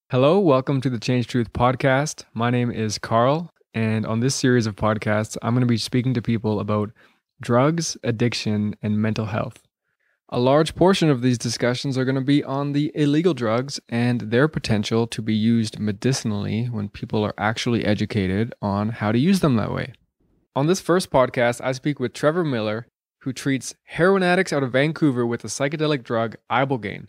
Hello, welcome to the Change Truth podcast. My name is Carl, and on this series of podcasts, I'm going to be speaking to people about drugs, addiction, and mental health. A large portion of these discussions are going to be on the illegal drugs and their potential to be used medicinally when people are actually educated on how to use them that way. On this first podcast, I speak with Trevor Millar, who treats heroin addicts out of Vancouver with the psychedelic drug Ibogaine.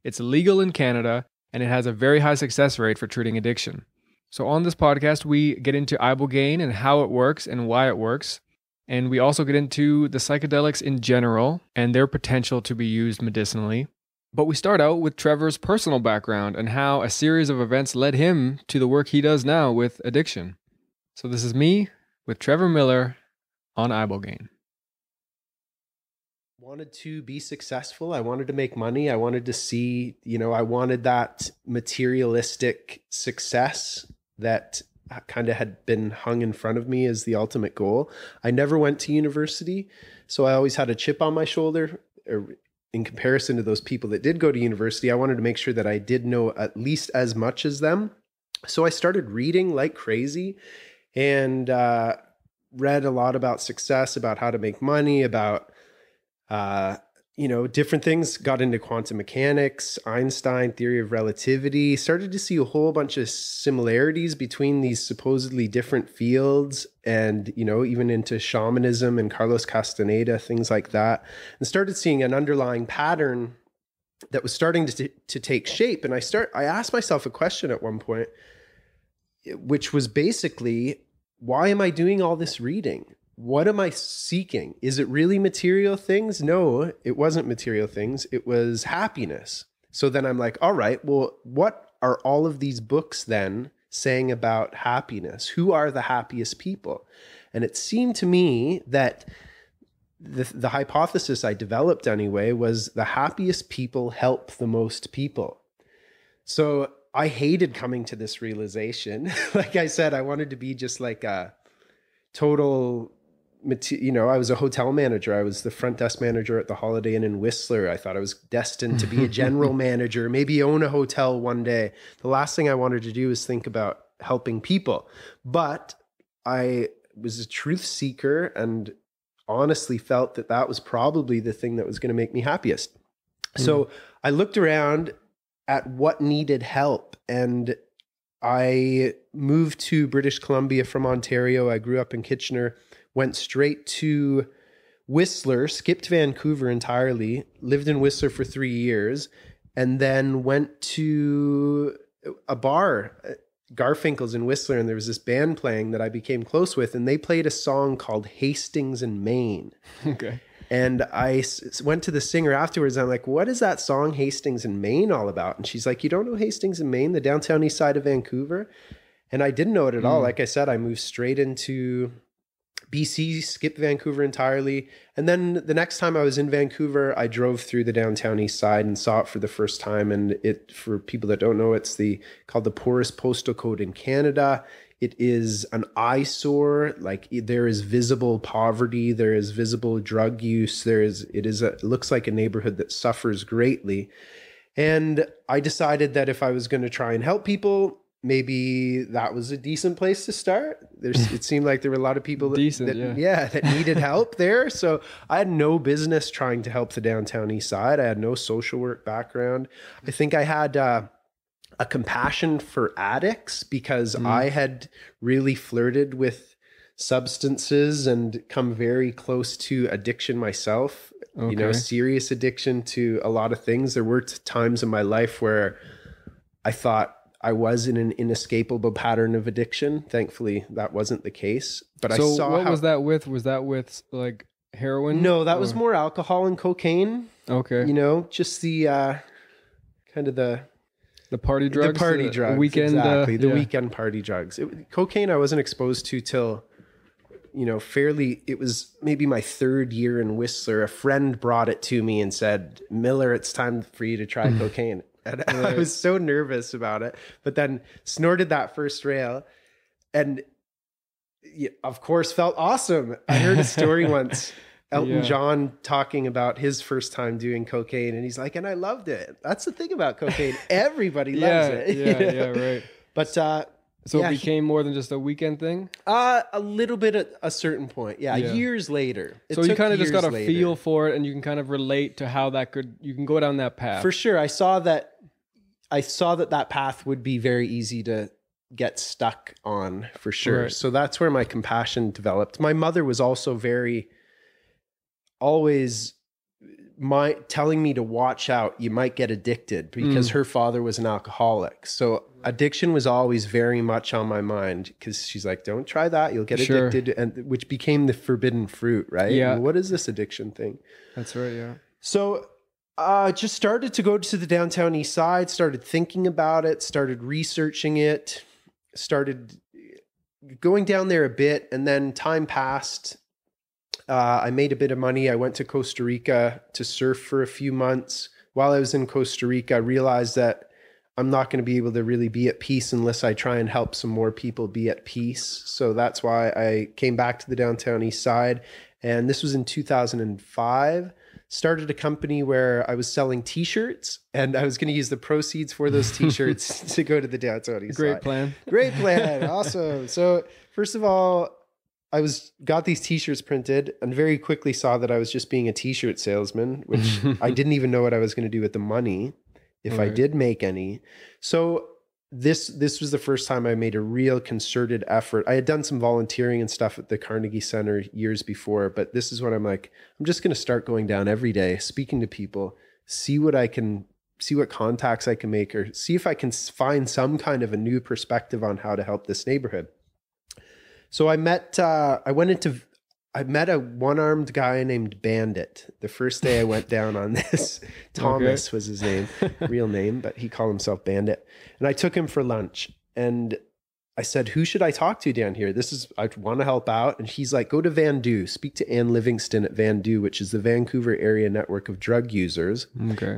It's illegal in Canada, and it has a very high success rate for treating addiction. So on this podcast, we get into Ibogaine and how it works and why it works. And we also get into the psychedelics in general and their potential to be used medicinally. But we start out with Trevor's personal background and how a series of events led him to the work he does now with addiction. So this is me with Trevor Millar on Ibogaine. Wanted to be successful. I wanted to make money. I wanted to see, I wanted that materialistic success that kind of had been hung in front of me as the ultimate goal. I never went to university, so I always had a chip on my shoulder. In comparison to those people that did go to university, I wanted to make sure that I did know at least as much as them. So I started reading like crazy and read a lot about success, about how to make money, about different things. Got into quantum mechanics, Einstein, theory of relativity, started to see a whole bunch of similarities between these supposedly different fields and, even into shamanism and Carlos Castaneda, things like that, and started seeing an underlying pattern that was starting to take shape. And I asked myself a question at one point, which was basically, why am I doing all this reading? What am I seeking? Is it really material things? No, it wasn't material things. It was happiness. So then I'm like, all right, well, what are all of these books then saying about happiness? Who are the happiest people? And it seemed to me that the hypothesis I developed anyway was the happiest people help the most people. So I hated coming to this realization. Like I said, I wanted to be just like a total... I was a hotel manager. I was the front desk manager at the Holiday Inn in Whistler. I thought I was destined to be a general manager, maybe own a hotel one day. The last thing I wanted to do was think about helping people. But I was a truth seeker and honestly felt that was probably the thing that was going to make me happiest. So I looked around at what needed help, and I moved to British Columbia from Ontario. I grew up in Kitchener. Went straight to Whistler, skipped Vancouver entirely, lived in Whistler for 3 years, and then went to a bar, Garfinkel's in Whistler, and there was this band playing that I became close with, and they played a song called Hastings in Maine. Okay. And I went to the singer afterwards, and I'm like, what is that song Hastings in Maine all about? And she's like, you don't know Hastings in Maine, the downtown east side of Vancouver? And I didn't know it at all. Like I said, I moved straight into BC, skipped Vancouver entirely. And then the next time I was in Vancouver, I drove through the downtown east side and saw it for the first time. And it, for people that don't know, it's called the poorest postal code in Canada. It is an eyesore. Like, there is visible poverty, there is visible drug use. It looks like a neighborhood that suffers greatly. And I decided that if I was going to try and help people, maybe that was a decent place to start. It seemed like there were a lot of people that needed help there. So I had no business trying to help the downtown east side. I had no social work background. I think I had a compassion for addicts because I had really flirted with substances and come very close to addiction myself. Okay. Serious addiction to a lot of things. There were times in my life where I thought I was in an inescapable pattern of addiction. Thankfully, that wasn't the case. But so I saw what was that with? Was that with like heroin? No, that was more alcohol and cocaine. Okay. Just the kind of the party drugs. The party drugs. Weekend, exactly. The weekend party drugs. Cocaine I wasn't exposed to till, it was maybe my third year in Whistler. A friend brought it to me and said, Millar, it's time for you to try cocaine. And I was so nervous about it, but then snorted that first rail and of course felt awesome. I heard a story once Elton John talking about his first time doing cocaine, and he's like, and I loved it. That's the thing about cocaine. Everybody loves it. Yeah, right. But so it became more than just a weekend thing? A little bit at a certain point. Yeah. Years later. So you kind of just got a feel for it, and you can kind of relate to how you can go down that path. For sure. I saw that path would be very easy to get stuck on, for sure. Right. So that's where my compassion developed. My mother was also always telling me to watch out. You might get addicted, because her father was an alcoholic. So addiction was always very much on my mind, because she's like, don't try that. You'll get addicted. And which became the forbidden fruit, right? Yeah. What is this addiction thing? That's right. Yeah. So just started to go to the downtown east side, started thinking about it, started researching it, started going down there a bit, and then time passed. I made a bit of money. I went to Costa Rica to surf for a few months. While I was in Costa Rica, I realized that I'm not going to be able to really be at peace unless I try and help some more people be at peace. So that's why I came back to the downtown east side. And this was in 2005. Started a company where I was selling t-shirts, and I was going to use the proceeds for those t-shirts to go to the downtown east side. Great plan. Awesome. So first of all, I got these t-shirts printed, and very quickly saw that I was just being a t-shirt salesman, which I didn't even know what I was going to do with the money, if I did make any. So this was the first time I made a real concerted effort. I had done some volunteering and stuff at the Carnegie Center years before, but this is when I'm like, I'm just going to start going down every day, speaking to people, see what contacts I can make, or see if I can find some kind of a new perspective on how to help this neighborhood. So I met a one-armed guy named Bandit. The first day I went down on this, Thomas was his name, real name, but he called himself Bandit. And I took him for lunch, and I said, who should I talk to down here? I want to help out. And he's like, go to Vandu, speak to Ann Livingston at Vandu, which is the Vancouver area network of drug users,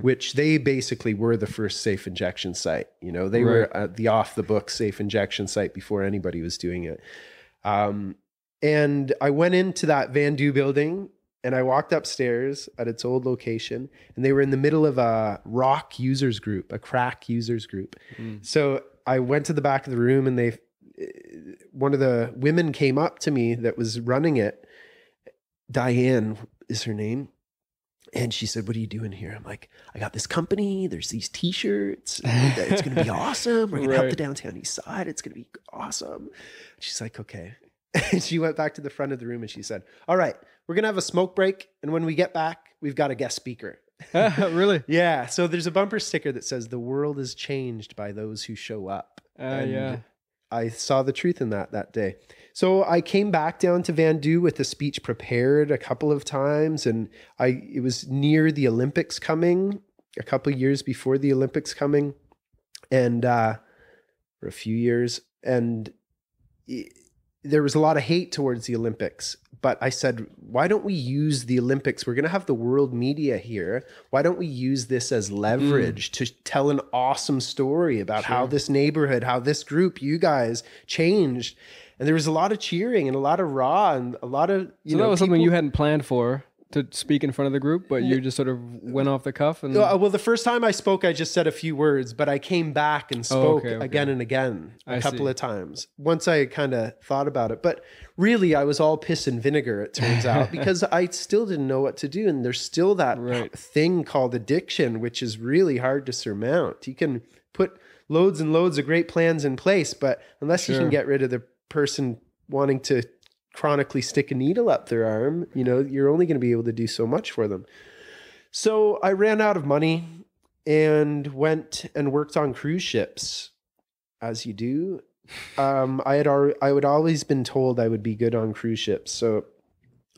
which they basically were the first safe injection site. They were the off the book safe injection site before anybody was doing it. And I went into that Vandu building, and I walked upstairs at its old location, and they were in the middle of a rock users group, a crack users group. So I went to the back of the room, and one of the women came up to me that was running it. Diane is her name. And she said, what are you doing here? I'm like, I got this company. There's these t-shirts. It's going to be awesome. We're going to help the downtown east side. It's going to be awesome. She's like, okay. And she went back to the front of the room, and she said, all right, we're going to have a smoke break. And when we get back, we've got a guest speaker. Really? Yeah. So there's a bumper sticker that says, the world is changed by those who show up. Yeah. I saw the truth in that day. So I came back down to Vandu with a speech prepared a couple of times, and it was near the Olympics coming, a couple of years before the Olympics coming, and for a few years, and there was a lot of hate towards the Olympics. But I said, why don't we use the Olympics? We're going to have the world media here. Why don't we use this as leverage to tell an awesome story about how this neighborhood, how this group, you guys, changed? And there was a lot of cheering and a lot of raw and a lot of, so that was something you hadn't planned for, to speak in front of the group, but you just sort of went off the cuff? And well, the first time I spoke, I just said a few words, but I came back and spoke again and again a couple of times once I kind of thought about it. But really, I was all piss and vinegar, it turns out, because I still didn't know what to do. And there's still that thing called addiction, which is really hard to surmount. You can put loads and loads of great plans in place, but unless you can get rid of the person wanting to chronically stick a needle up their arm, you're only going to be able to do so much for them. So I ran out of money and went and worked on cruise ships, as you do. I would always been told I would be good on cruise ships. So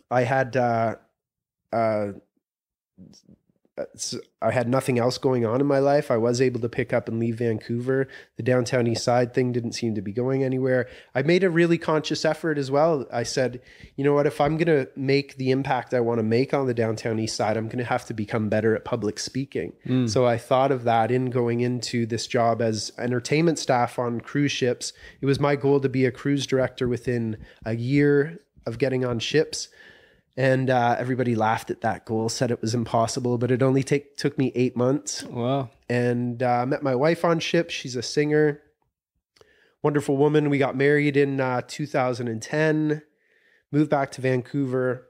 I had I had nothing else going on in my life. I was able to pick up and leave Vancouver. The downtown east side thing didn't seem to be going anywhere. I made a really conscious effort as well. I said, you know what, if I'm going to make the impact I want to make on the downtown east side, I'm going to have to become better at public speaking. So I thought of that in going into this job as entertainment staff on cruise ships. It was my goal to be a cruise director within a year of getting on ships. And everybody laughed at that goal, said it was impossible, but it only took me 8 months. Wow. And met my wife on ship. She's a singer, wonderful woman. We got married in 2010, moved back to Vancouver,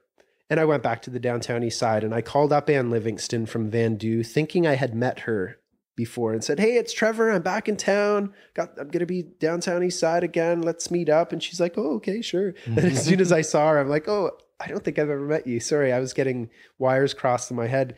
and I went back to the downtown east side. And I called up Anne Livingston from Vandu, thinking I had met her before, and said, "Hey, it's Trevor. I'm back in town. I'm going to be downtown east side again. Let's meet up." And she's like, "Oh, okay, sure." And as soon as I saw her, I'm like, "Oh, I don't think I've ever met you. Sorry, I was getting wires crossed in my head.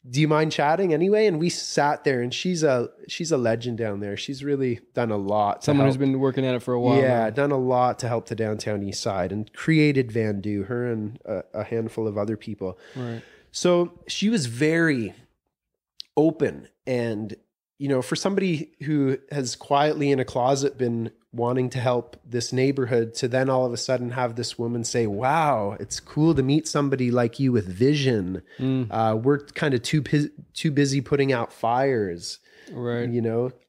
Do you mind chatting anyway?" And we sat there, and she's a legend down there. She's really done a lot. Someone who's been working at it for a while. Yeah, now. done a lot to help the downtown east side and created Vandu, her and a handful of other people. Right. So she was very open, and for somebody who has quietly in a closet been wanting to help this neighborhood, to then all of a sudden have this woman say, "Wow, it's cool to meet somebody like you with vision. We're kind of too busy putting out fires." Right.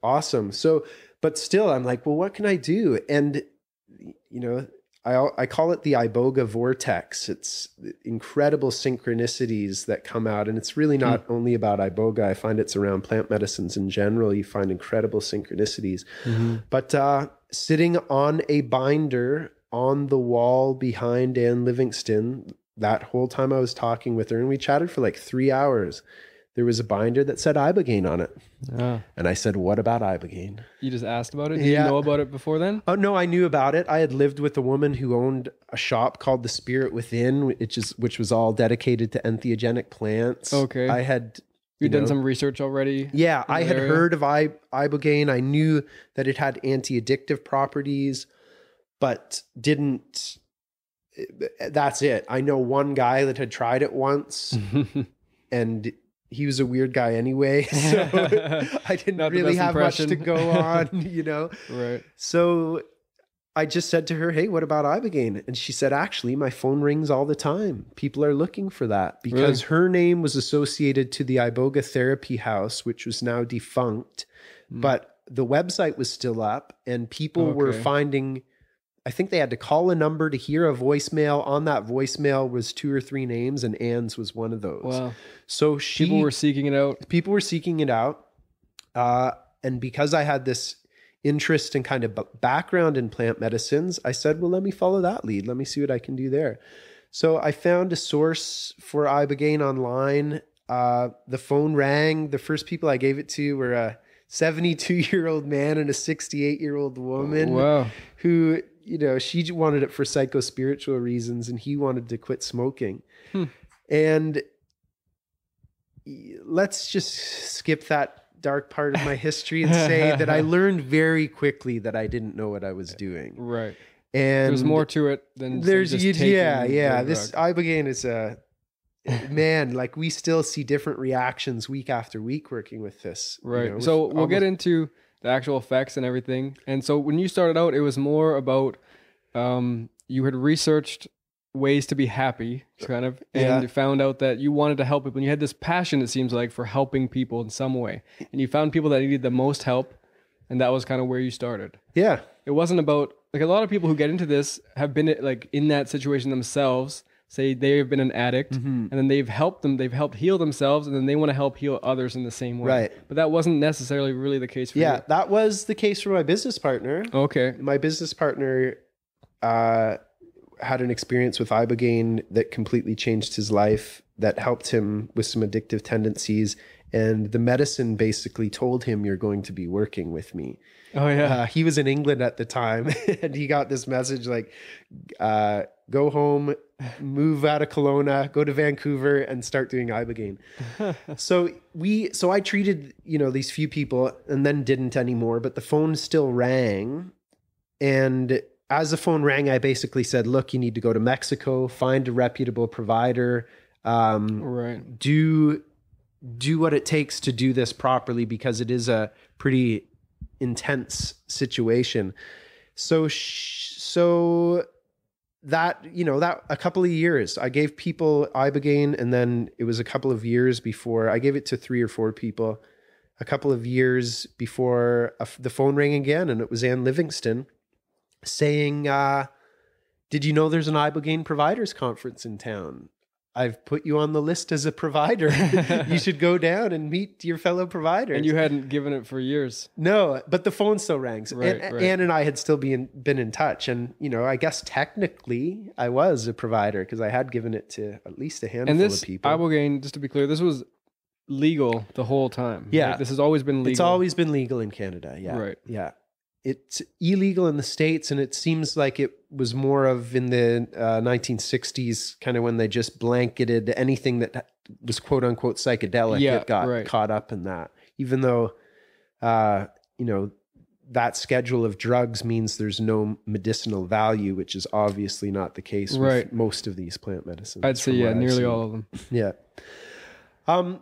Awesome. So, but still, I'm like, well, what can I do? And I call it the Iboga vortex. It's incredible synchronicities that come out. And it's really not only about Iboga. I find it's around plant medicines in general. You find incredible synchronicities. Mm-hmm. But sitting on a binder on the wall behind Anne Livingston, that whole time I was talking with her, and we chatted for like 3 hours, there was a binder that said Ibogaine on it. And I said, "What about Ibogaine?" You just asked about it? Did you know about it before then? Oh, no, I knew about it. I had lived with a woman who owned a shop called The Spirit Within, which was all dedicated to entheogenic plants. Okay. I had... You'd done some research already? Yeah, I had heard of Ibogaine. I knew that it had anti-addictive properties, but didn't... That's it. I know one guy that had tried it once, and... he was a weird guy anyway, so I didn't really have much to go on, Right. So I just said to her, "Hey, what about Ibogaine?" And she said, "Actually, my phone rings all the time. People are looking for that," because her name was associated to the Iboga Therapy House, which was now defunct, but the website was still up, and people were finding... I think they had to call a number to hear a voicemail. On that voicemail was 2 or 3 names, and Anne's was one of those. Wow. So people were seeking it out. People were seeking it out. And because I had this interest and kind of background in plant medicines, I said, well, let me follow that lead. Let me see what I can do there. So I found a source for Ibogaine online. The phone rang. The first people I gave it to were a 72-year-old man and a 68-year-old woman. Wow. Who... she wanted it for psycho-spiritual reasons, and he wanted to quit smoking. And let's just skip that dark part of my history and say that I learned very quickly that I didn't know what I was doing. Right. And there's more to it than there's just taking This Ibogaine is man, like we still see different reactions week after week working with this. Right. So we'll get into the actual effects and everything. And so when you started out, it was more about you had researched ways to be happy, kind of, and you found out that you wanted to help people. And you had this passion, it seems like, for helping people in some way. And you found people that needed the most help, and that was kind of where you started. Yeah. It wasn't about, like, a lot of people who get into this have been like in that situation themselves. Say they've been an addict, and then they've helped heal themselves, and then they want to help heal others in the same way. Right. But that wasn't necessarily really the case for you. Yeah, that was the case for my business partner. Okay. My business partner had an experience with Ibogaine that completely changed his life, that helped him with some addictive tendencies. And the medicine basically told him, "You're going to be working with me." Oh, yeah. He was in England at the time, and he got this message like, go home, move out of Kelowna, go to Vancouver, and start doing Ibogaine. So I treated, these few people and then didn't anymore, but the phone still rang. And as the phone rang, I basically said, look, you need to go to Mexico, find a reputable provider, do what it takes to do this properly, because it is a pretty intense situation. So that, that a couple of years, I gave people Ibogaine, and then it was a couple of years before I gave it to 3 or 4 people, a couple of years before the phone rang again, and it was Anne Livingston saying, did you know there's an Ibogaine providers conference in town? I've put you on the list as a provider. You should go down and meet your fellow providers. And you hadn't given it for years. No, but the phone still rings. Right, and right. Anne and I had still been in touch. And, you know, I guess technically I was a provider because I had given it to at least a handful And this of people. Ibogaine, just to be clear, this was legal the whole time. Yeah. Right? This has always been legal. It's always been legal in Canada. Yeah. Right. Yeah. It's illegal in the States, and it seems like it was more of in the 1960s, kind of when they just blanketed anything that was quote unquote psychedelic. Yeah, it got caught up in that, even though, you know, that schedule of drugs means there's no medicinal value, which is obviously not the case with most of these plant medicines. I'd say, yeah, nearly all of them. Yeah.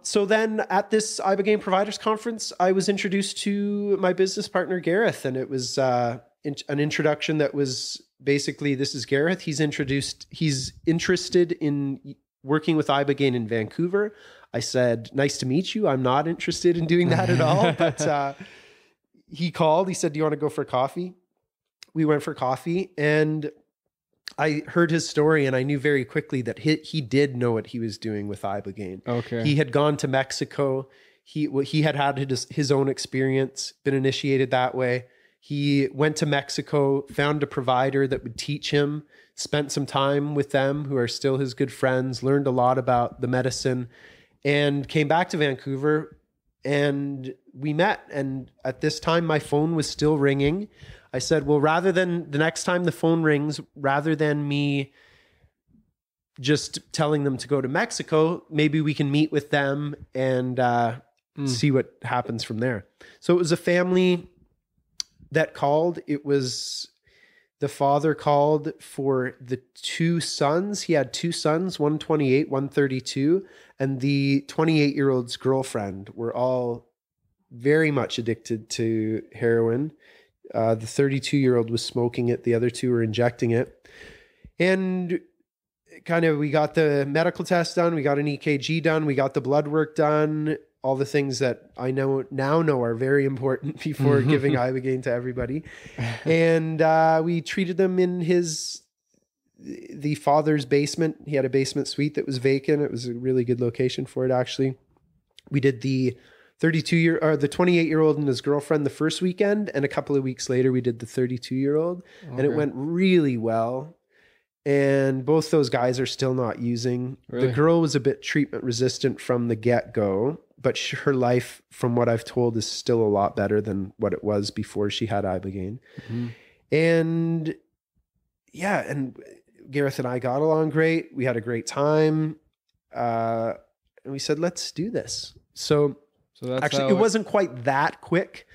So then at this Ibogaine Providers Conference, I was introduced to my business partner, Gareth, and it was an introduction that was basically, this is Gareth. He's interested in working with Ibogaine in Vancouver. I said, nice to meet you. I'm not interested in doing that at all. But he called, he said, do you want to go for coffee? We went for coffee, and I heard his story, and I knew very quickly that he did know what he was doing with Ibogaine. Okay. He had gone to Mexico. He had his own experience, been initiated that way. He went to Mexico, found a provider that would teach him, spent some time with them who are still his good friends, learned a lot about the medicine, and came back to Vancouver, and we met. And at this time, my phone was still ringing. I said, well, rather than the next time the phone rings, rather than me just telling them to go to Mexico, maybe we can meet with them and see what happens from there. So it was a family that called. It was the father called for the two sons. He had two sons, one 28, one 32, and the 28-year-old's girlfriend were all very much addicted to heroin. The 32-year-old was smoking it. The other two were injecting it. And we got the medical test done. We got an EKG done. We got the blood work done. All the things that I now know are very important before giving Ibogaine to everybody. And we treated them in the father's basement. He had a basement suite that was vacant. It was a really good location for it, actually. We did the 28-year-old and his girlfriend the first weekend, and a couple of weeks later we did the 32-year-old, and it went really well. And both those guys are still not using. Really? The girl was a bit treatment resistant from the get-go, but her life, from what I've told, is still a lot better than what it was before she had Ibogaine. Mm-hmm. And yeah, and Gareth and I got along great. We had a great time. And we said, let's do this. So that's actually, it wasn't quite that quick,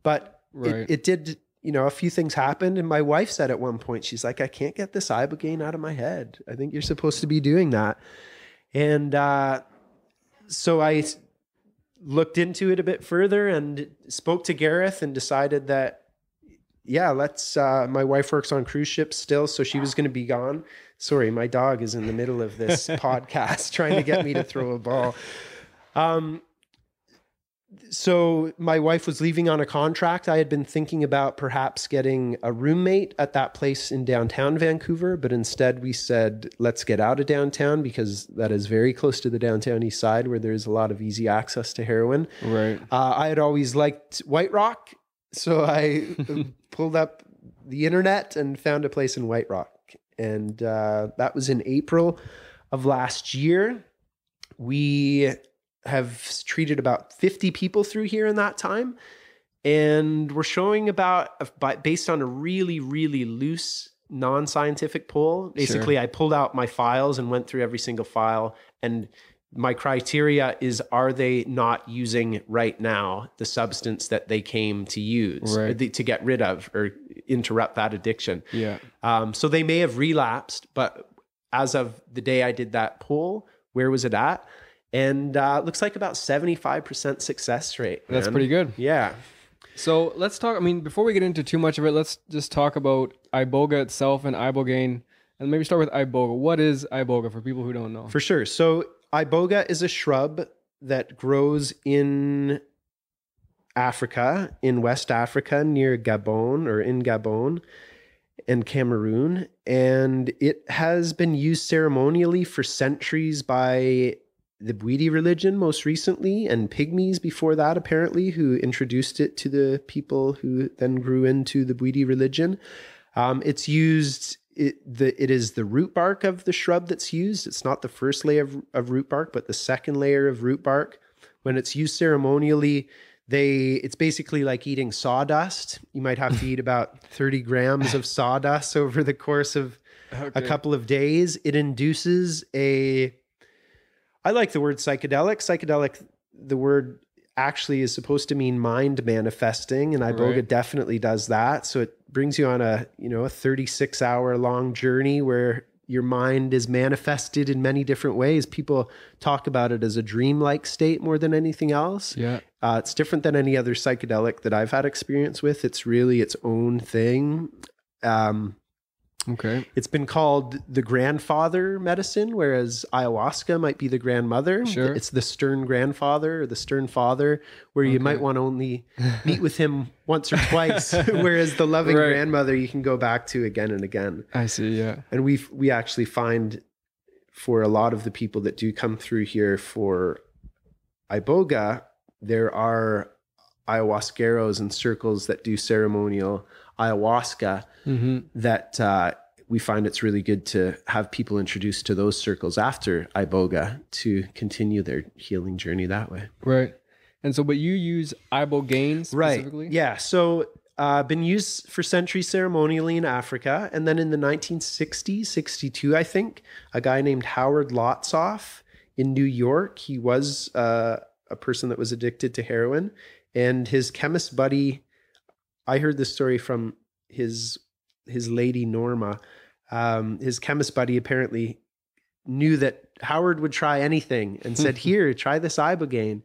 but it did. You know, a few things happened, and my wife said at one point, she's like, I can't get this Ibogaine out of my head. I think you're supposed to be doing that. And so I looked into it a bit further and spoke to Gareth and decided that, yeah, let's, my wife works on cruise ships still, so she was going to be gone. Sorry, my dog is in the middle of this podcast trying to get me to throw a ball. So my wife was leaving on a contract. I had been thinking about perhaps getting a roommate at that place in downtown Vancouver, but instead we said, let's get out of downtown because that is very close to the downtown east side where there's a lot of easy access to heroin. Right. I had always liked White Rock, so I pulled up the internet and found a place in White Rock. And that was in April of last year. We have treated about 50 people through here in that time. And we're showing based on a really, really loose, non-scientific poll. Basically, I pulled out my files and went through every single file. And my criteria is, are they not using right now the substance that they came to use to get rid of or interrupt that addiction? Yeah. So they may have relapsed, but as of the day I did that poll, where was it at? And it looks like about 75% success rate. Man. That's pretty good. Yeah. So let's talk, before we get into too much of it, let's just talk about Iboga itself and Ibogaine. And maybe start with Iboga. What is Iboga for people who don't know? For sure. So Iboga is a shrub that grows in Africa, in West Africa, near Gabon or in Gabon. and Cameroon. And it has been used ceremonially for centuries by the Bwiti religion most recently, and Pygmies before that, apparently, who introduced it to the people who then grew into the Bwiti religion. It's used, it is the root bark of the shrub that's used. It's not the first layer of root bark, but the second layer of root bark. When it's used ceremonially, it's basically like eating sawdust. You might have to eat about 30 grams of sawdust over the course of a couple of days. It induces I like the word psychedelic. Psychedelic, the word actually is supposed to mean mind manifesting, and Iboga definitely does that. So it brings you on a 36-hour long journey where your mind is manifested in many different ways. People talk about it as a dreamlike state more than anything else. Yeah. It's different than any other psychedelic that I've had experience with. It's really its own thing. Okay. It's been called the grandfather medicine, whereas ayahuasca might be the grandmother. Sure. It's the stern grandfather or the stern father, where you might want to only meet with him once or twice, whereas the loving grandmother you can go back to again and again. I see, yeah. And we actually find for a lot of the people that do come through here for Iboga, there are ayahuasqueros and circles that do ceremonial ayahuasca that we find it's really good to have people introduced to those circles after Iboga to continue their healing journey that way. Right. And so, but you use Ibogaine specifically? Right. Yeah. So been used for centuries ceremonially in Africa. And then in the 1960s, 62, I think, a guy named Howard Lotsoff in New York, he was a person that was addicted to heroin. And his chemist buddy, I heard this story from his lady Norma. His chemist buddy apparently knew that Howard would try anything and said, "Here, try this Ibogaine."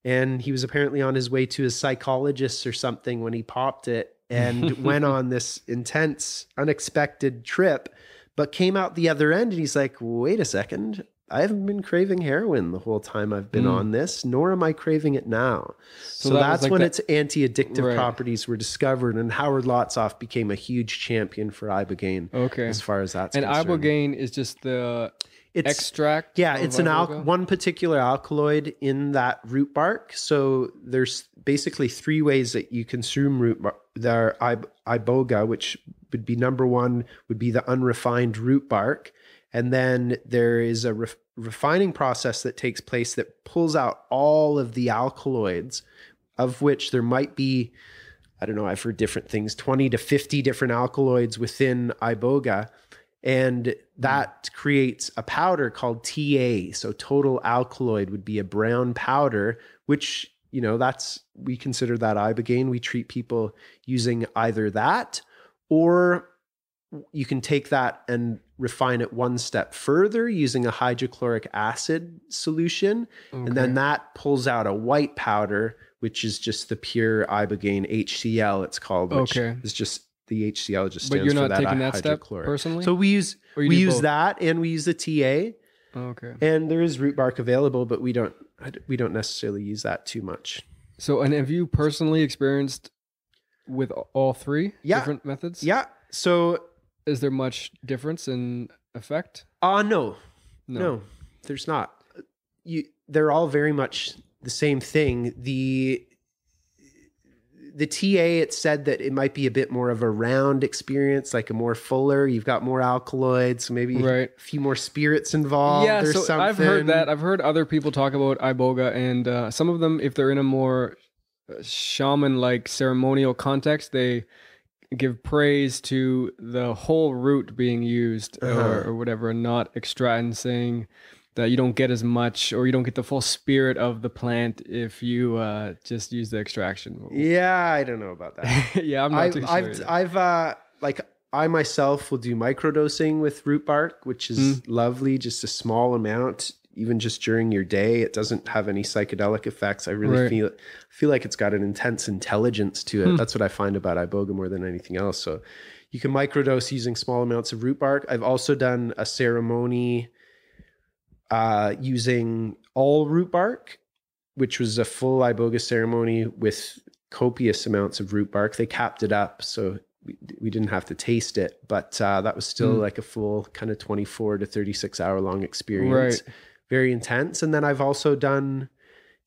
And he was apparently on his way to a psychologist or something when he popped it and went on this intense, unexpected trip, but came out the other end and he's like, "Wait a second. I haven't been craving heroin the whole time I've been on this, nor am I craving it now." So that's when its anti-addictive properties were discovered, and Howard Lotsoff became a huge champion for Ibogaine. Okay. As far as that's concerned. And Ibogaine is just it's extract? Yeah, it's one particular alkaloid in that root bark. So there's basically three ways that you consume root bark. There are Iboga, which would be number one, would be the unrefined root bark. And then there is a refining process that takes place that pulls out all of the alkaloids, of which there might be, I don't know, I've heard different things, 20 to 50 different alkaloids within Iboga. And that creates a powder called TA. So total alkaloid would be a brown powder, which, we consider that Ibogaine. We treat people using either that, or you can take that and refine it one step further using a hydrochloric acid solution. Okay. And then that pulls out a white powder, which is just the pure Ibogaine HCl, it's called, which is just the HCl just stands for that. But you're not taking that step personally? So we use that, and we use the TA. Okay. And there is root bark available, but we don't necessarily use that too much. So, and have you personally experienced with all three different methods? Yeah. So is there much difference in effect? No, there's not. They're all very much the same thing. The TA, it said that it might be a bit more of a round experience, like a more fuller. You've got more alkaloids, so maybe a few more spirits involved. Yeah, or so something. I've heard that. I've heard other people talk about Iboga, and some of them, if they're in a more shaman-like ceremonial context, they give praise to the whole root being used or whatever, and not extract, and saying that you don't get as much, or you don't get the full spirit of the plant if you just use the extraction. Yeah, I don't know about that. Yeah, I'm not too sure. I myself will do microdosing with root bark, which is lovely, just a small amount, even just during your day. It doesn't have any psychedelic effects. I really feel like it's got an intense intelligence to it. That's what I find about Iboga more than anything else. So you can microdose using small amounts of root bark. I've also done a ceremony using all root bark, which was a full Iboga ceremony with copious amounts of root bark. They capped it up, so we didn't have to taste it, but that was still like a full kind of 24 to 36 hour long experience. Right. Very intense. And then I've also done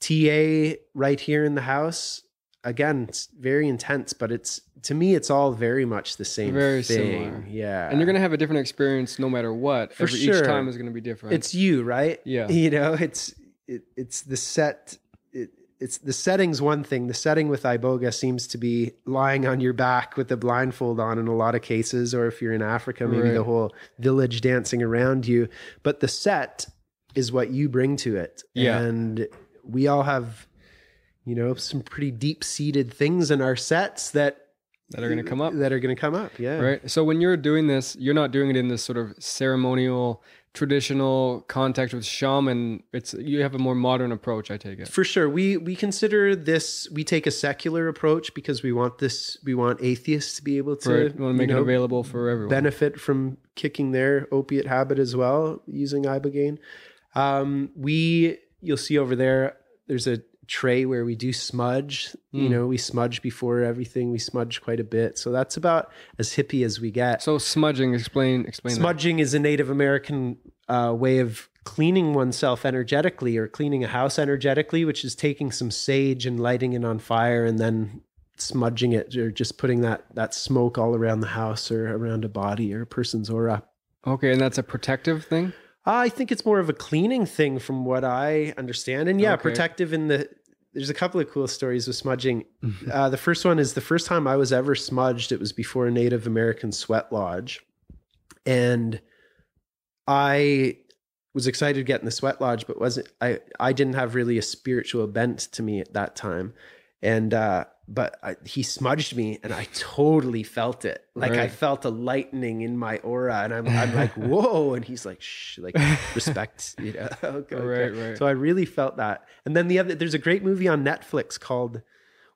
TA right here in the house. Again, it's very intense, but to me, it's all very much the same Very thing. similar. Yeah. And you're going to have a different experience no matter what. For sure. Each time is going to be different. It's you, right? Yeah. You know, it's the set. It's the setting's one thing. The setting with Iboga seems to be lying on your back with a blindfold on in a lot of cases, or if you're in Africa, maybe the whole village dancing around you. But the set is what you bring to it. Yeah. And we all have, you know, some pretty deep-seated things in our sets that are going to come up. Yeah. Right. So when you're doing this, you're not doing it in this sort of ceremonial, traditional context with shaman. You have a more modern approach, I take it. For sure. We consider this, we take a secular approach because we want atheists to be able to, We want to make it available for everyone. Benefit from kicking their opiate habit as well using Ibogaine. You'll see over there's a tray where we do smudge. You know, we smudge before everything. We smudge quite a bit. So that's about as hippie as we get. So smudging, explain Smudging is a Native American way of cleaning oneself energetically, or cleaning a house energetically, which is taking some sage and lighting it on fire and then smudging it, or just putting that smoke all around the house or around a body or a person's aura. Okay, and that's a protective thing? I think it's more of a cleaning thing from what I understand. And protective there's a couple of cool stories with smudging. The first one is the first time I was ever smudged. It was before a Native American sweat lodge. And I was excited to get in the sweat lodge, but I didn't have really a spiritual bent to me at that time. And, he smudged me and I totally felt it. Like I felt a lightening in my aura, and I'm like, whoa. And he's like, shh, like respect, you know? Okay. Right. So I really felt that. And then there's a great movie on Netflix called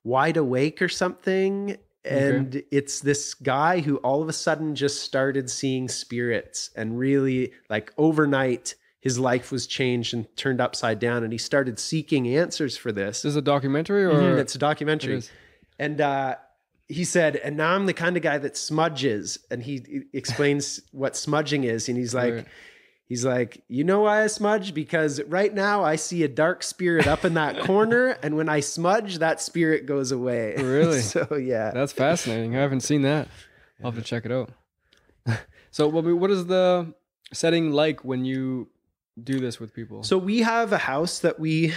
Wide Awake or something. And it's this guy who all of a sudden just started seeing spirits, and really like overnight, his life was changed and turned upside down, and he started seeking answers for this. Is it a documentary or? It's a documentary. And he said, and now I'm the kind of guy that smudges. And he explains what smudging is. And he's like, you know why I smudge? Because right now I see a dark spirit up in that corner. And when I smudge, that spirit goes away. Really? So yeah. That's fascinating. I haven't seen that. I'll have to check it out. So what is the setting like when you do this with people? So we have a house that we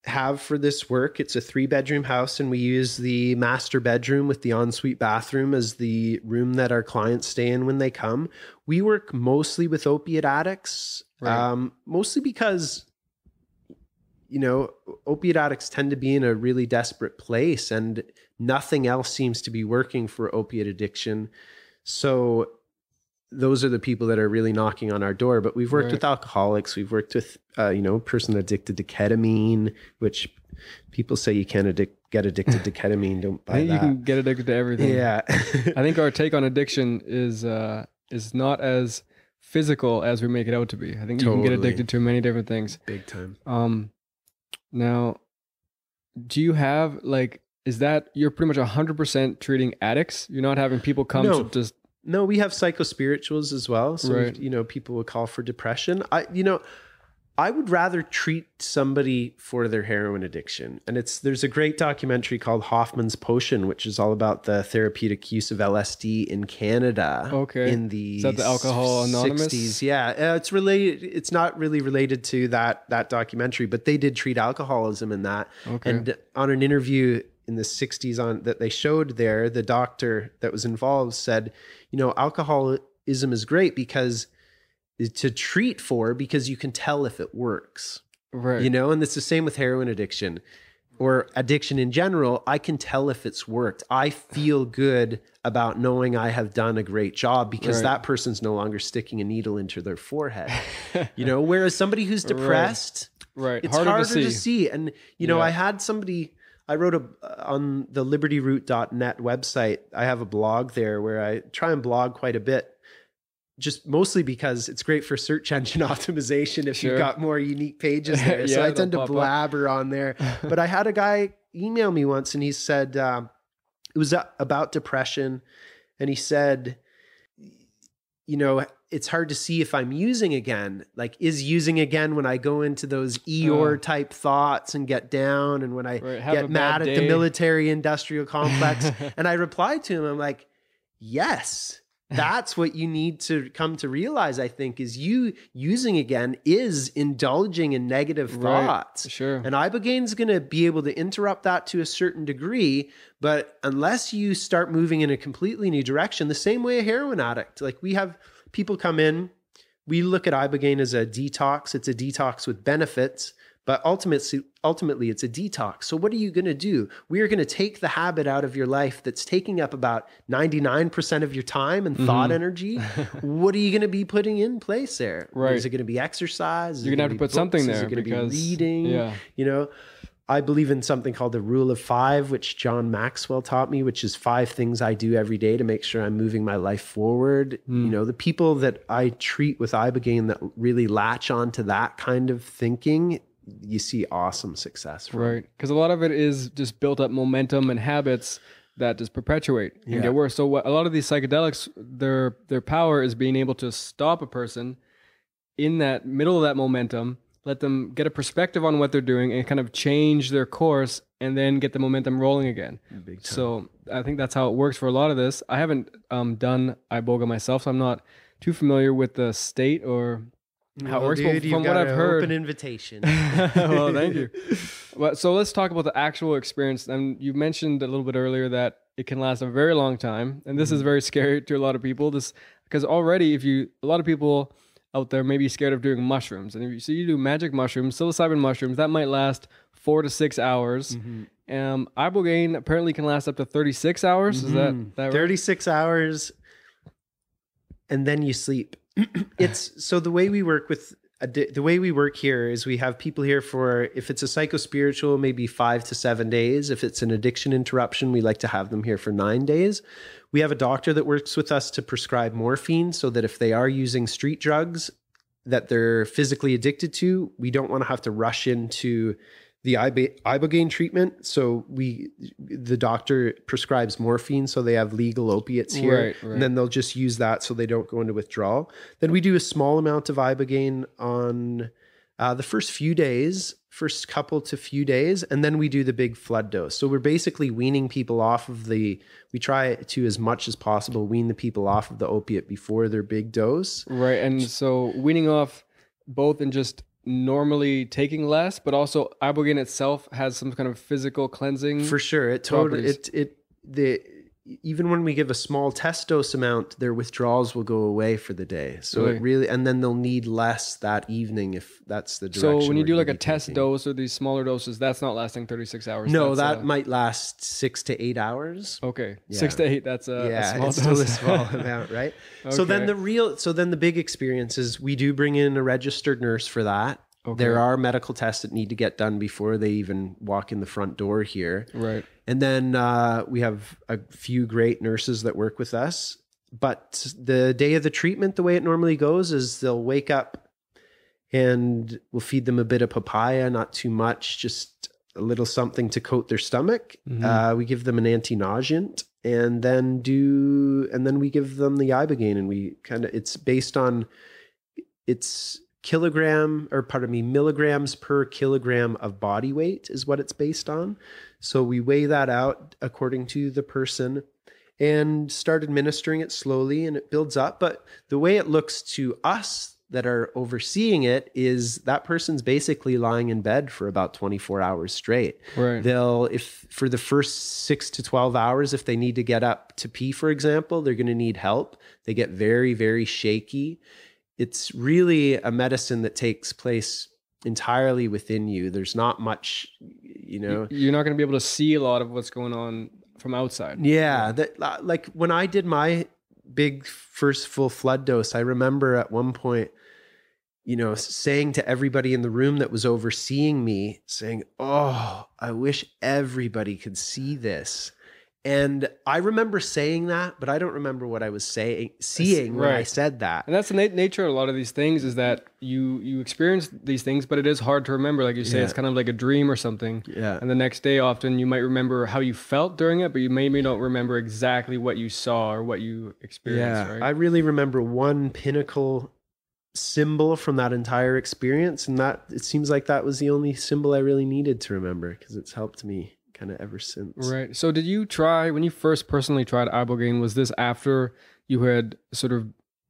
have for this work. It's a 3-bedroom house, and we use the master bedroom with the ensuite bathroom as the room that our clients stay in when they come. We work mostly with opiate addicts, mostly because, you know, opiate addicts tend to be in a really desperate place, and nothing else seems to be working for opiate addiction. So those are the people that are really knocking on our door. But we've worked with alcoholics. We've worked with, a person addicted to ketamine, which people say you can't get addicted to ketamine. Don't buy that. You can get addicted to everything. Yeah. I think our take on addiction is not as physical as we make it out to be. I think you can get addicted to many different things. Big time. Now, do you have is that you're pretty much 100% treating addicts? You're not having people come to just... No, we have psychospirituals as well. So, people will call for depression. I would rather treat somebody for their heroin addiction. And there's a great documentary called Hoffman's Potion, which is all about the therapeutic use of LSD in Canada. Okay. In the Is that the Alcohol Anonymous? 60s. Yeah. It's related. It's not really related to that documentary, but they did treat alcoholism in that. Okay. And on an interview in the 60s that they showed there, the doctor that was involved said, alcoholism is great because you can tell if it works. Right. And it's the same with heroin addiction or addiction in general. I can tell if it's worked. I feel good about knowing I have done a great job because that person's no longer sticking a needle into their forehead. Whereas somebody who's depressed, it's harder to see. And, I had somebody... I wrote on the libertyroot.net website. I have a blog there where I try and blog quite a bit, just mostly because it's great for search engine optimization if you've got more unique pages there. So I tend to blabber on there. But I had a guy email me once and he said it was about depression. And he said, you know, it's hard to see if I'm using again. Like, is using again when I go into those Eeyore type thoughts and get down, and when I get mad at the military industrial complex. And I replied to him, I'm like, yes, that's what you need to come to realize, I think, is you using again is indulging in negative thoughts. Sure. And Ibogaine's going to be able to interrupt that to a certain degree. But unless you start moving in a completely new direction, the same way a heroin addict, like we have people come in, we look at Ibogaine as a detox. It's a detox with benefits, but ultimately it's a detox. So what are you going to do? We are going to take the habit out of your life that's taking up about 99% of your time and thought energy. What are you going to be putting in place there? Right. Is it going to be exercise? You're going to have to put something there. Is it going to be reading? Yeah. You know, I believe in something called the rule of 5, which John Maxwell taught me, which is 5 things I do every day to make sure I'm moving my life forward. You know, the people that I treat with Ibogaine that really latch onto that kind of thinking, you see awesome success from. Right. Because a lot of it is just built up momentum and habits that just perpetuate and get worse. So a lot of these psychedelics, their power is being able to stop a person in that middle of that momentum, let them get a perspective on what they're doing and kind of change their course and then get the momentum rolling again. So I think that's how it works for a lot of this. I haven't done Iboga myself, so I'm not too familiar with the state or how it works. Dude, from what I've heard, open invitation. Well, thank you. So let's talk about the actual experience. And you mentioned a little bit earlier that it can last a very long time, and this is very scary to a lot of people. This because already, a lot of people out there may be scared of doing mushrooms, and if you do magic mushrooms, psilocybin mushrooms, that might last 4 to 6 hours. Ibogaine apparently can last up to 36 hours. Is that right? 36 hours, and then you sleep. It's so the way we work here is we have people here for, if it's a psychospiritual, maybe 5 to 7 days. If it's an addiction interruption, we like to have them here for 9 days. We have a doctor that works with us to prescribe morphine so that if they are using street drugs that they're physically addicted to, we don't want to have to rush into the Ibogaine treatment. So the doctor prescribes morphine, so they have legal opiates here. Right. And then they'll just use that so they don't go into withdrawal. Then we do a small amount of Ibogaine on the first couple to few days, and then we do the big flood dose. So we're basically weaning people off of we try to, as much as possible, wean the people off of the opiate before their big dose. Right. And so weaning off both in just normally taking less, but also Ibogaine itself has some kind of physical cleansing. For sure. Even when we give a small test dose amount, their withdrawals will go away for the day. So and then they'll need less that evening if that's the direction. So when you do like a test dose or these smaller doses, that's not lasting 36 hours. No, that might last 6 to 8 hours. Okay. Yeah. 6 to 8, that's a small dose. Still a small amount, right? Okay. So then the big experience is we do bring in a registered nurse for that. Okay. There are medical tests that need to get done before they even walk in the front door here. Right. And then we have a few great nurses that work with us. But the day of the treatment, the way it normally goes is they'll wake up and we'll feed them a bit of papaya, not too much, just a little something to coat their stomach. We give them an anti-nauseant and then we give them the Ibogaine, and it's based on milligrams per kilogram of body weight is what it's based on. So we weigh that out according to the person and start administering it slowly, and it builds up. But the way it looks to us that are overseeing it is that person's basically lying in bed for about 24 hours straight. Right. If for the first 6 to 12 hours, if they need to get up to pee, for example, they're going to need help. They get very, very shaky. It's really a medicine that takes place entirely within you. There's not much, You're not going to be able to see a lot of what's going on from outside. Yeah. Like when I did my big first full flood dose, I remember at one point, saying to everybody in the room that was overseeing me, saying, "Oh, I wish everybody could see this." And I remember saying that, but I don't remember what I was seeing when I said that. And that's the nature of a lot of these things, is that you experience these things, but it is hard to remember. Like you say, it's kind of like a dream or something. Yeah. And the next day, often you might remember how you felt during it, but you maybe don't remember exactly what you saw or what you experienced. Yeah. Right? I really remember one pinnacle symbol from that entire experience. And that it seems like that was the only symbol I really needed to remember, because it's helped me kind of ever since. Right. So did you try, when you first personally tried Ibogaine, was this after you had sort of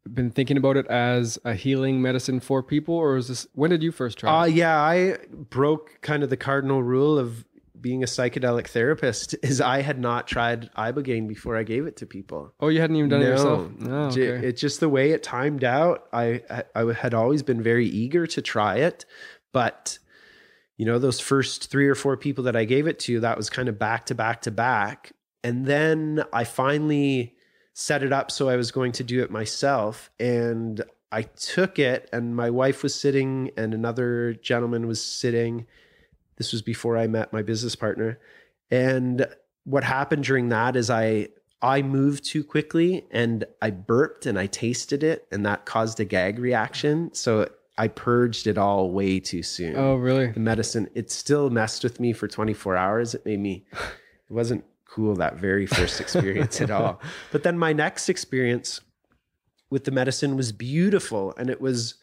been thinking about it as a healing medicine for people, or is this, when did you first try it? Yeah, I broke kind of the cardinal rule of being a psychedelic therapist, is I had not tried Ibogaine before I gave it to people. Oh, you hadn't even done it yourself? Oh, okay. It's just the way it timed out. I had always been very eager to try it, but you know, those first 3 or 4 people that I gave it to, that was kind of back to back to back. And then I finally set it up so I was going to do it myself. And I took it, and my wife was sitting and another gentleman was sitting. This was before I met my business partner. And what happened during that is I moved too quickly, and I burped and I tasted it, and that caused a gag reaction. So I purged it all way too soon. Oh, really? The medicine, it still messed with me for 24 hours. It wasn't cool, that very first experience at all. But then my next experience with the medicine was beautiful. And it was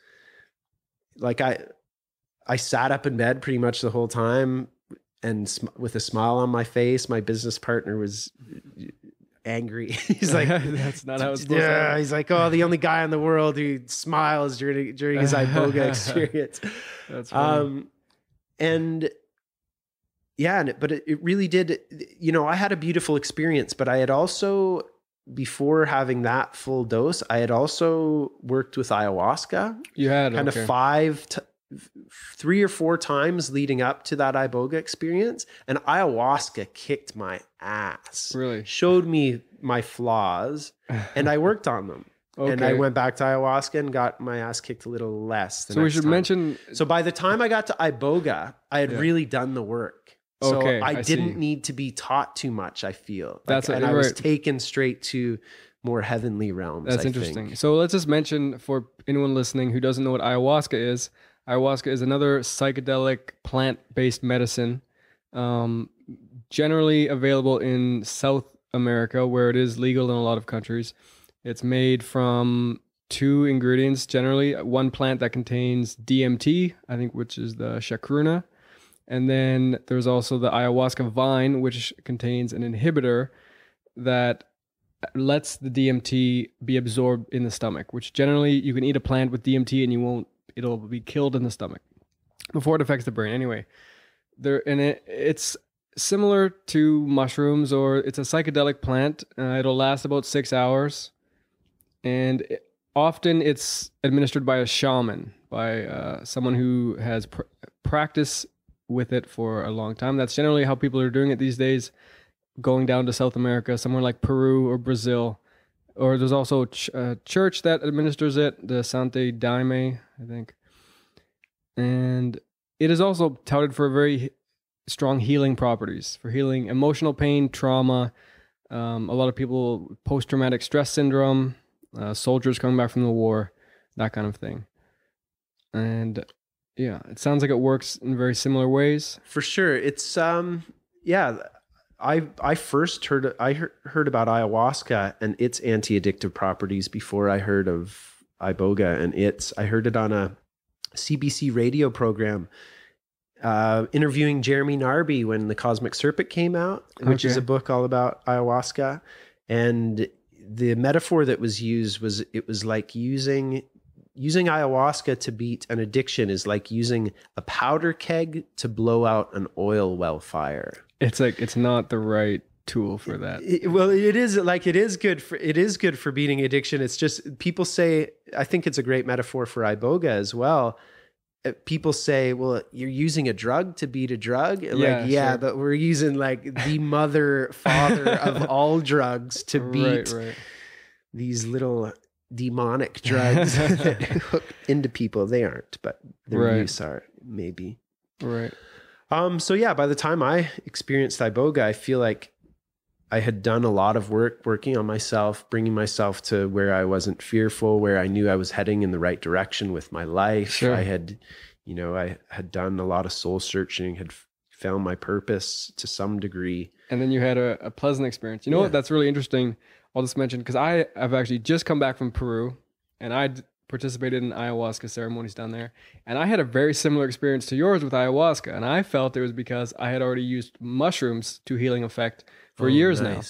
like, I sat up in bed pretty much the whole time, and with a smile on my face. My business partner was angry. He's like, that's not how it's supposed to happen. He's like, oh, the only guy in the world who smiles during his Iboga experience. That's funny. But it really did, you know, I had a beautiful experience, but I had also, before having that full dose, I had also worked with ayahuasca. You had kind of 3 or 4 times leading up to that Iboga experience, and ayahuasca kicked my ass. Really? Showed me my flaws, and I worked on them. Okay. And I went back to ayahuasca and got my ass kicked a little less. So we should mention. So by the time I got to Iboga, I had really done the work. So I didn't need to be taught too much, I feel. I was taken straight to more heavenly realms. That's interesting. So let's just mention, for anyone listening who doesn't know what ayahuasca is another psychedelic plant-based medicine, generally available in South America, where it is legal in a lot of countries. It's made from 2 ingredients, generally. One plant that contains DMT, I think, which is the chacruna. And then there's also the ayahuasca vine, which contains an inhibitor that lets the DMT be absorbed in the stomach, which generally you can eat a plant with DMT and it'll be killed in the stomach before it affects the brain. Anyway, it's similar to mushrooms, or it's a psychedelic plant. It'll last about 6 hours. And often it's administered by a shaman, by someone who has practiced with it for a long time. That's generally how people are doing it these days, going down to South America, somewhere like Peru or Brazil. Or there's also a church that administers it, the Sante Daime, I think. And it is also touted for very strong healing properties, for healing emotional pain, trauma, a lot of people, post-traumatic stress syndrome, soldiers coming back from the war, that kind of thing. And yeah, it sounds like it works in very similar ways. For sure. It's, I first heard about ayahuasca and its anti-addictive properties before I heard of Iboga, and I heard it on a CBC radio program, interviewing Jeremy Narby when The Cosmic Serpent came out, which is a book all about ayahuasca. And the metaphor that was used was, it was like using ayahuasca to beat an addiction is like using a powder keg to blow out an oil well fire. It's like, it's not the right tool for that. It is good for beating addiction. It's just, people say, I think it's a great metaphor for Iboga as well. People say, well, you're using a drug to beat a drug. Sure. But we're using like the father of all drugs to beat these little demonic drugs that hook into people. They aren't, but their use are, maybe. Right. So yeah, by the time I experienced Iboga, I feel like I had done a lot of work working on myself, bringing myself to where I wasn't fearful, where I knew I was heading in the right direction with my life. Sure. I had done a lot of soul searching, had found my purpose to some degree. And then you had a pleasant experience. You know what? That's really interesting. I'll just mention, because I've actually just come back from Peru, and I participated in ayahuasca ceremonies down there. And I had a very similar experience to yours with ayahuasca. And I felt it was because I had already used mushrooms to healing effect for years now.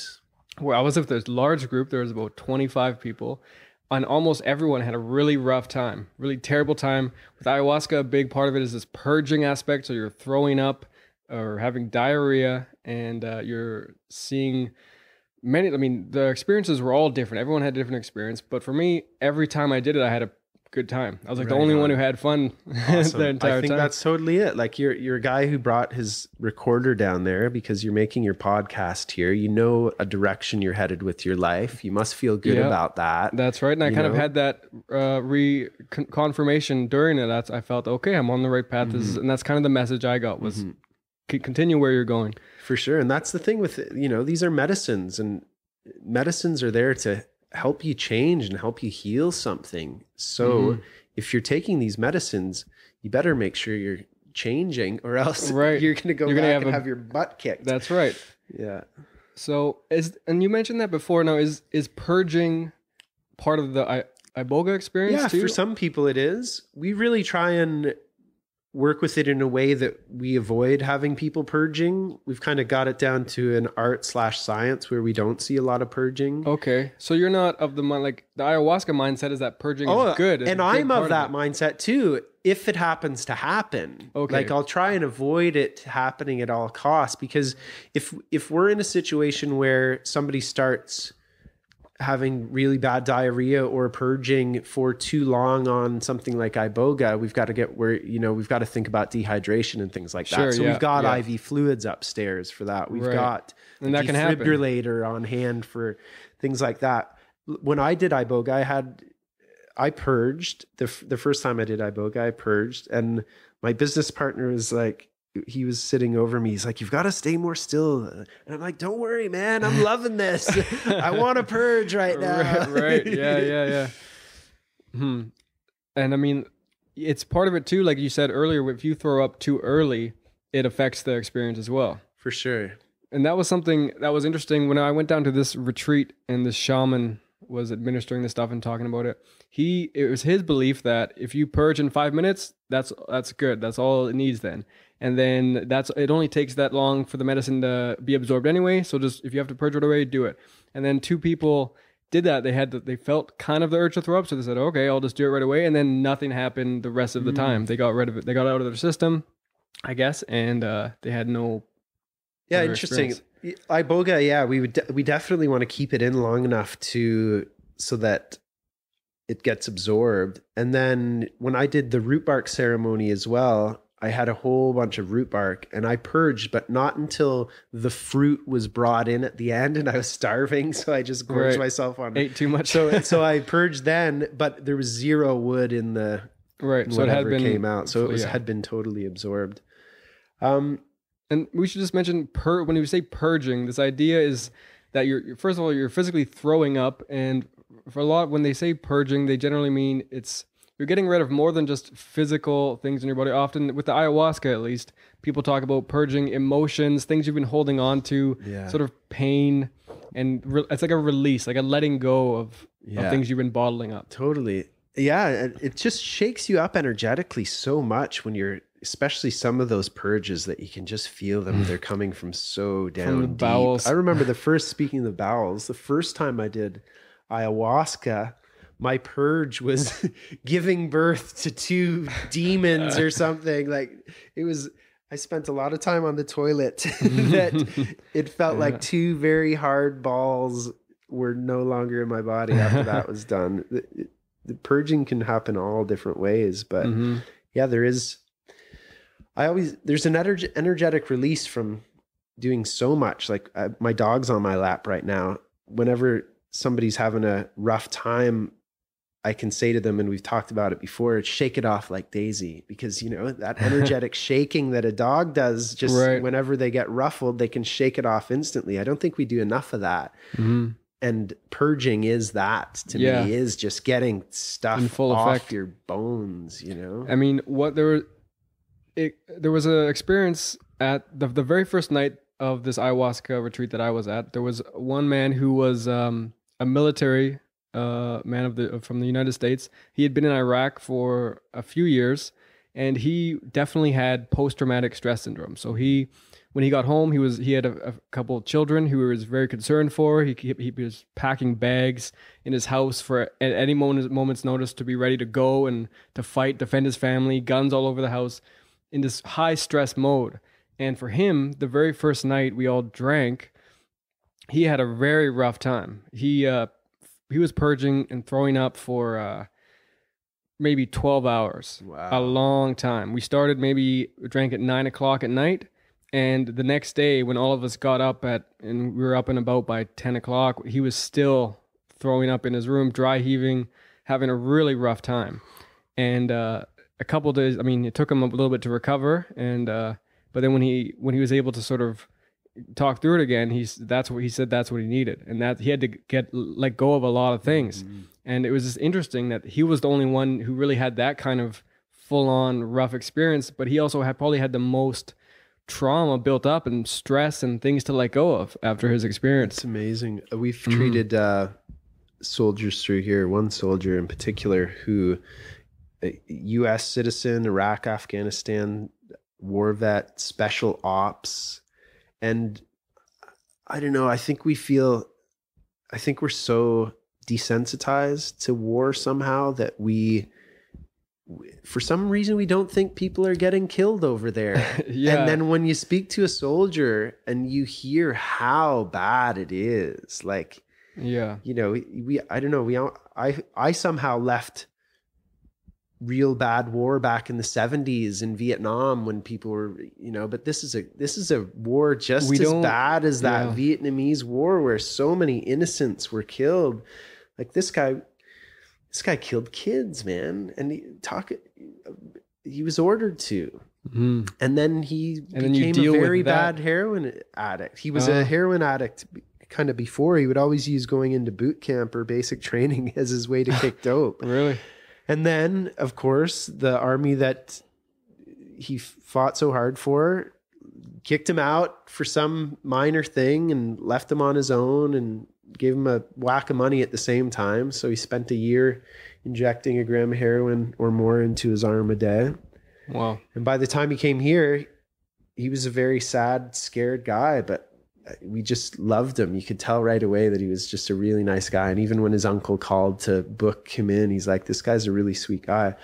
Where I was with this large group, there was about 25 people, and almost everyone had a really rough time, really terrible time. With ayahuasca, a big part of it is this purging aspect. So you're throwing up or having diarrhea, and you're seeing the experiences were all different. Everyone had a different experience. But for me, every time I did it, I had a good time. I was like the only one who had fun Awesome. the entire time. I think that's totally it. Like you're a guy who brought his recorder down there because you're making your podcast here. You know a direction you're headed with your life. You must feel good about that. That's right. And I kind of had that confirmation during it. I felt, okay, I'm on the right path. And that's kind of the message I got was continue where you're going. For sure. And that's the thing with, these are medicines, and medicines are there to help you change and help you heal something. So if you're taking these medicines, you better make sure you're changing, or else you're going to go back and have your butt kicked. That's right. Yeah. So and you mentioned that before. Now, is purging part of the Iboga experience too? For some people it is. We really try and work with it in a way that we avoid having people purging. We've kind of got it down to an art/science where we don't see a lot of purging. Okay. So you're not of the mind, like the ayahuasca mindset is that purging is good. And I'm of that mindset too, if it happens to happen. Okay. Like I'll try and avoid it happening at all costs, because if we're in a situation where somebody starts having really bad diarrhea or purging for too long on something like Iboga, we've got to think about dehydration and things like that. So we've got IV fluids upstairs for that. We've got a defibrillator on hand for things like that. When I did Iboga, I purged the first time I did Iboga, I purged, and my business partner was like, he was sitting over me. He's like, you've got to stay more still. And I'm like, don't worry, man. I'm loving this. I want to purge right now. Right. Yeah. And I mean, it's part of it too. Like you said earlier, if you throw up too early, it affects the experience as well. For sure. And that was something that was interesting when I went down to this retreat and this shaman was administering this stuff and talking about it. It was his belief that if you purge in 5 minutes, that's good. That's all it needs then. And then it only takes that long for the medicine to be absorbed anyway. So just if you have to purge right away, do it. And then 2 people did that. They felt kind of the urge to throw up. So they said, okay, I'll just do it right away. And then nothing happened the rest of the time. They got rid of it. They got out of their system, I guess. And they had no. Yeah. Interesting. Experience. Iboga. We definitely want to keep it in long enough so that it gets absorbed. And then when I did the root bark ceremony as well, I had a whole bunch of root bark and I purged, but not until the fruit was brought in at the end and I was starving. So I just gorged myself on ate too much. So I purged then, but there was 0 wood in the, so it had been came out. So it had been totally absorbed. And we should just mention when you say purging, this idea is that you're first of all, you're physically throwing up. And for a lot, when they say purging, they generally mean you're getting rid of more than just physical things in your body. Often with the ayahuasca, at least, people talk about purging emotions, things you've been holding on to, sort of pain. And it's like a release, like a letting go of things you've been bottling up. Totally. Yeah. It just shakes you up energetically so much when especially some of those purges that you can just feel them. They're coming from so down from the deep. Bowels. I remember speaking of the bowels, the first time I did ayahuasca, my purge was giving birth to 2 demons or something. Like I spent a lot of time on the toilet that it felt like 2 very hard balls were no longer in my body after that was done. The purging can happen all different ways, but there's an energetic release from doing so much. Like my dog's on my lap right now. Whenever somebody's having a rough time, I can say to them, and we've talked about it before, shake it off like Daisy, because, you know, that energetic shaking that a dog does just whenever they get ruffled, they can shake it off instantly. I don't think we do enough of that. Mm-hmm. And purging is that to me, is just getting stuff in full off effect. Your bones, you know? I mean, there was an experience at the very first night of this ayahuasca retreat that I was at. There was one man who was a military man from the United States. He had been in Iraq for a few years, and he definitely had post-traumatic stress syndrome. So when he got home, he had a couple of children who he was very concerned for. He was packing bags in his house for at any moment's notice to be ready to go and to fight, defend his family, guns all over the house, in this high stress mode. And for him, the very first night we all drank, he had a very rough time. He was purging and throwing up for maybe 12 hours. Wow. A long time. We drank at 9 o'clock at night. And the next day when all of us got up and we were up and about by 10 o'clock, he was still throwing up in his room, dry heaving, having a really rough time. And a couple of days, I mean, it took him a little bit to recover. And but then when he was able to sort of talk through it again, that's what he needed, and that he had to let go of a lot of things. Mm-hmm. And it was just interesting that he was the only one who really had that kind of full-on rough experience, but he also probably had the most trauma built up and stress and things to let go of after his experience. It's amazing. We've treated soldiers through here. One soldier in particular who, a U.S. citizen, Iraq, Afghanistan, war vet, special ops. And I don't know, I think we're so desensitized to war somehow that for some reason, we don't think people are getting killed over there. And then when you speak to a soldier and you hear how bad it is, like, you know, I don't know, I somehow left real bad war back in the 70s in Vietnam when people were, you know, but this is a war just as bad as that Vietnamese war where so many innocents were killed. Like this guy killed kids, man. And he was ordered to. Mm-hmm. And then he became a very bad heroin addict. He was a heroin addict kind of before. He would always use going into boot camp or basic training as his way to kick dope. Really? And then, of course, the army that he fought so hard for kicked him out for some minor thing and left him on his own and gave him a whack of money at the same time. So he spent a year injecting a gram of heroin or more into his arm a day. Wow. And by the time he came here, he was a very sad, scared guy, but we just loved him. You could tell right away that he was just a really nice guy. And even when his uncle called to book him in, he's like, this guy's a really sweet guy.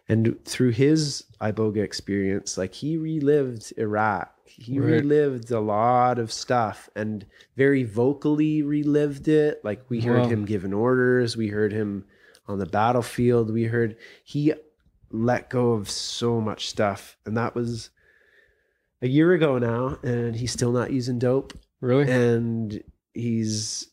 And through his Iboga experience, like he relived Iraq. He relived a lot of stuff and very vocally relived it. Like we heard him giving orders. We heard him on the battlefield. He let go of so much stuff. And that was a year ago now. And he's still not using dope. Really? And he's,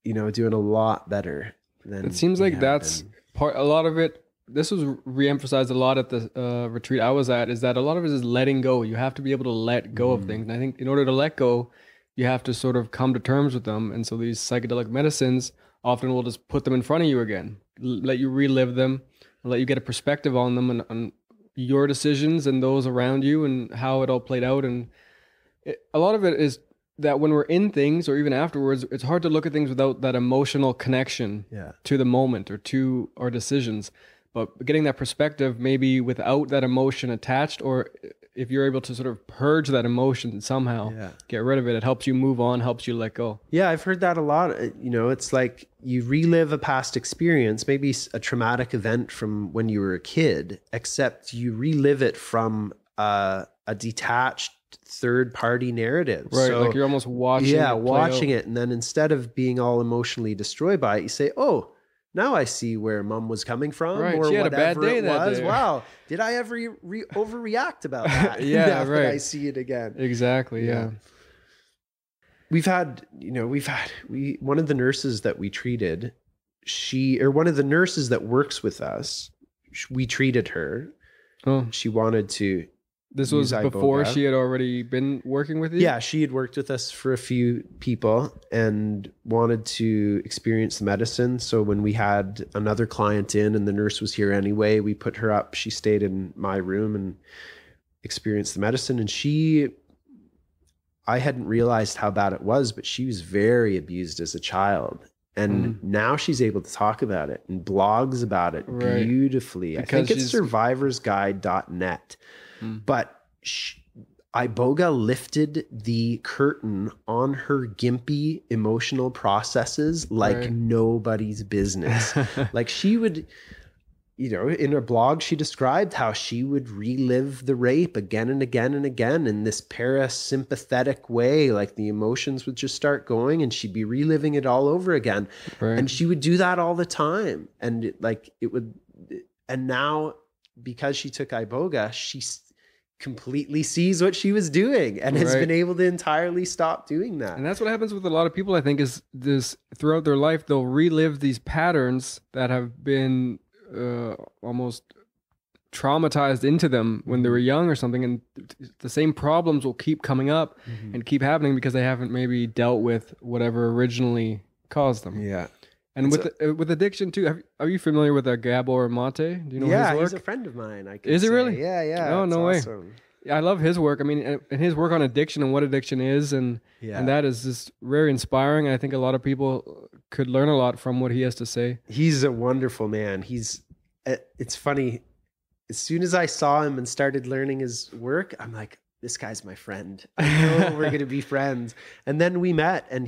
you know, doing a lot better than it seems like that's part, a lot of it. This was reemphasized a lot at the retreat I was at, is that a lot of it is letting go. You have to be able to let go of things. And I think in order to let go, you have to sort of come to terms with them. And so these psychedelic medicines often will just put them in front of you again, let you relive them, and let you get a perspective on them and on your decisions and those around you and how it all played out. And a lot of it is that when we're in things or even afterwards, it's hard to look at things without that emotional connection to the moment or to our decisions. But getting that perspective, maybe without that emotion attached, or if you're able to sort of purge that emotion somehow, get rid of it, it helps you move on, helps you let go. Yeah, I've heard that a lot. You know, it's like you relive a past experience, maybe a traumatic event from when you were a kid, except you relive it from a detached third-party narrative. Right, so, like you're almost watching it. And then instead of being all emotionally destroyed by it, you say, oh, now I see where mom was coming from, or she had whatever a bad day it was. Day. Did I ever overreact about that? Now that I see it again. Exactly. Yeah. We've had one of the nurses that we treated, one of the nurses that works with us, we treated her. Oh, She wanted to. this was before she had already been working with you? Yeah, she had worked with us for a few people and wanted to experience the medicine. So when we had another client in and the nurse was here anyway, we put her up. She stayed in my room and experienced the medicine. And I hadn't realized how bad it was, but she was very abused as a child. And now she's able to talk about it and blogs about it beautifully. Because I think it's survivorsguide.net. But Iboga lifted the curtain on her gimpy emotional processes like nobody's business. Like she would, in her blog, she described how she would relive the rape again and again and again in this parasympathetic way. Like the emotions would just start going and she'd be reliving it all over again. And she would do that all the time. And and now because she took Iboga, she completely sees what she was doing and has been able to entirely stop doing that. And that's what happens with a lot of people, I think, is this throughout their life, they'll relive these patterns that have been almost traumatized into them when they were young or something. And the same problems will keep coming up and keep happening because they haven't maybe dealt with whatever originally caused them. Yeah. And with addiction too, are you familiar with Gabor Maté? Do you know his work? He's a friend of mine. Is he really? Yeah. Oh, no way. I love his work. I mean, and his work on addiction and what addiction is, and that is just very inspiring. I think a lot of people could learn a lot from what he has to say. He's a wonderful man. It's funny. As soon as I saw him and started learning his work, I'm like, this guy's my friend. I know we're going to be friends. And then we met, and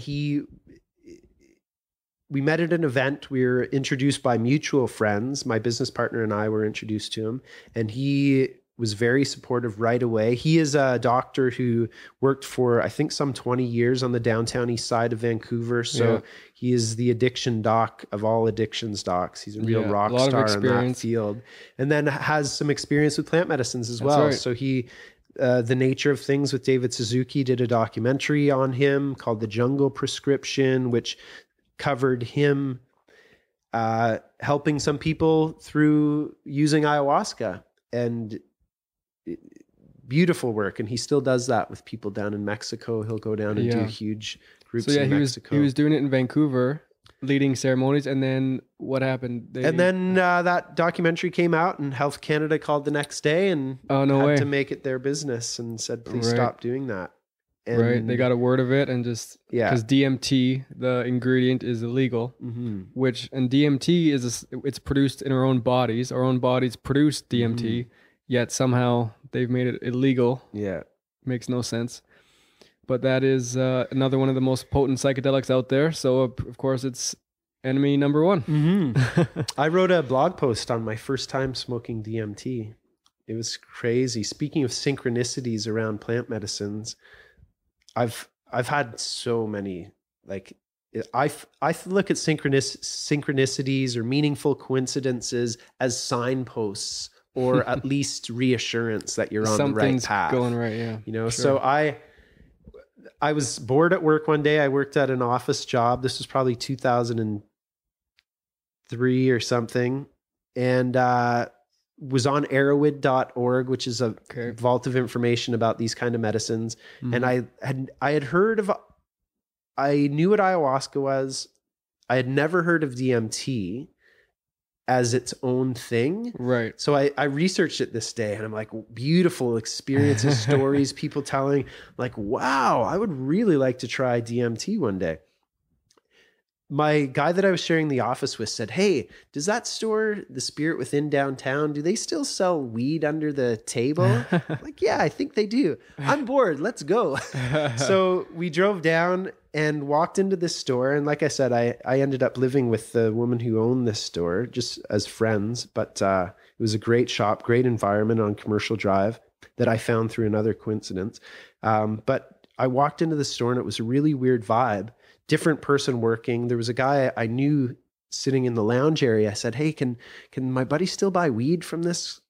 we met at an event. We were introduced by mutual friends. My business partner and I were introduced to him, and he was very supportive right away. He is a doctor who worked for, I think, some 20 years on the downtown east side of Vancouver. So he is the addiction doc of all addictions docs. He's a real rock star in that field. And then has some experience with plant medicines as well. So he, The Nature of Things with David Suzuki did a documentary on him called The Jungle Prescription, which covered him helping some people through using ayahuasca, and beautiful work. And he still does that with people down in Mexico. He'll go down and do huge groups in Mexico. He was doing it in Vancouver, leading ceremonies. And then what happened? Then that documentary came out, and Health Canada called the next day and had to make it their business and said, please stop doing that. And they got a word of it, and just because DMT, the ingredient, is illegal, and DMT it's produced in our own bodies. Our own bodies produce DMT, yet somehow they've made it illegal. Yeah, makes no sense. But that is another one of the most potent psychedelics out there. So of course it's enemy number one. I wrote a blog post on my first time smoking DMT. It was crazy. Speaking of synchronicities around plant medicines, I've had so many, like I look at synchronicities or meaningful coincidences as signposts, or at least reassurance that you're on the right path. Going right, So I was bored at work one day. I worked at an office job. This was probably 2003 or something, and was on arrowid.org, which is a vault of information about these kind of medicines. And I had heard of, I knew what ayahuasca was. I had never heard of DMT as its own thing. Right. So I researched it this day, and I'm like, beautiful experiences, stories, people telling, like, wow, I would really like to try DMT one day. My guy that I was sharing the office with said, hey, does that store, The Spirit Within downtown, do they still sell weed under the table? Like, yeah, I think they do. I'm bored. Let's go. So we drove down and walked into this store. And like I said, I ended up living with the woman who owned this store just as friends. But it was a great shop, great environment on Commercial Drive that I found through another coincidence. But I walked into the store, and it was a really weird vibe. Different person working. There was a guy I knew sitting in the lounge area. I said, hey, can my buddy still buy weed from this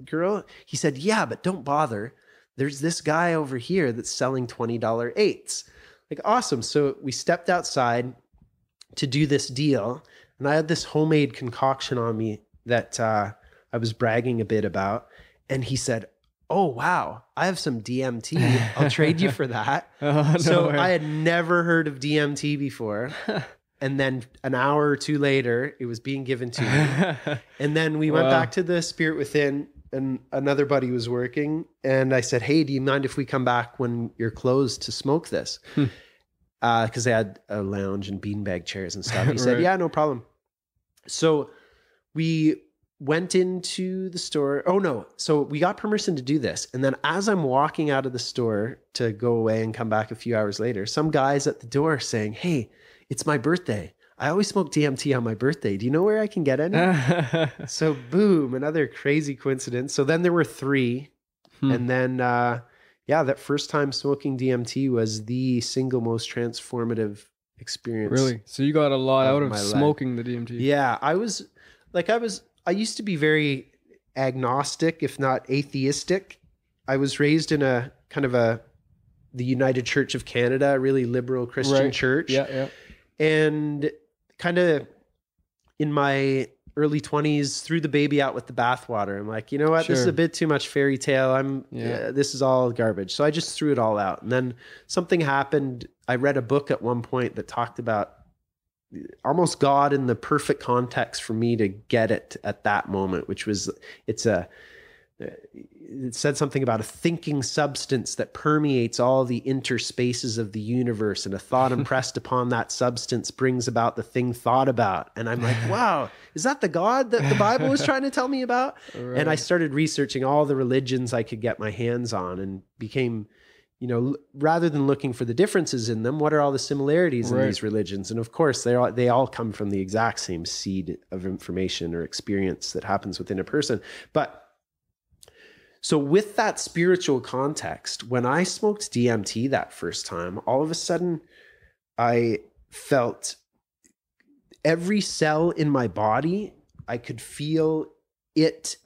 girl? He said, yeah, but don't bother. There's this guy over here that's selling $20 eights. Like, awesome. So we stepped outside to do this deal. And I had this homemade concoction on me that I was bragging a bit about. And he said, "Oh, wow, I have some DMT. I'll trade you for that." So I had never heard of DMT before. And then an hour or two later, it was being given to me. And then we went back to the Spirit Within, and another buddy was working. And I said, "Hey, do you mind if we come back when you're closed to smoke this?" Because they had a lounge and beanbag chairs and stuff. He said, "Yeah, no problem." So we went into the store. Oh no. So we got permission to do this. And then as I'm walking out of the store to go away and come back a few hours later, some guy's at the door saying, "Hey, it's my birthday. I always smoke DMT on my birthday. Do you know where I can get any?" So boom, another crazy coincidence. So then there were 3. And then, that first time smoking DMT was the single most transformative experience. Really? So you got a lot out of smoking the DMT. Yeah. I used to be very agnostic, if not atheistic. I was raised in a kind of the United Church of Canada, a really liberal Christian church. Yeah. And kind of in my early 20s, threw the baby out with the bathwater. I'm like, you know what? This is a bit too much fairy tale. This is all garbage. So I just threw it all out. And then something happened. I read a book at one point that talked about almost God in the perfect context for me to get it at that moment, which was, it said something about a thinking substance that permeates all the interspaces of the universe, and a thought impressed upon that substance brings about the thing thought about. And I'm like, wow, is that the God that the Bible was trying to tell me about? Right. And I started researching all the religions I could get my hands on, and became, rather than looking for the differences in them, what are all the similarities in these religions? And of course, they all come from the exact same seed of information or experience that happens within a person. So with that spiritual context, when I smoked DMT that first time, all of a sudden I felt every cell in my body, I could feel it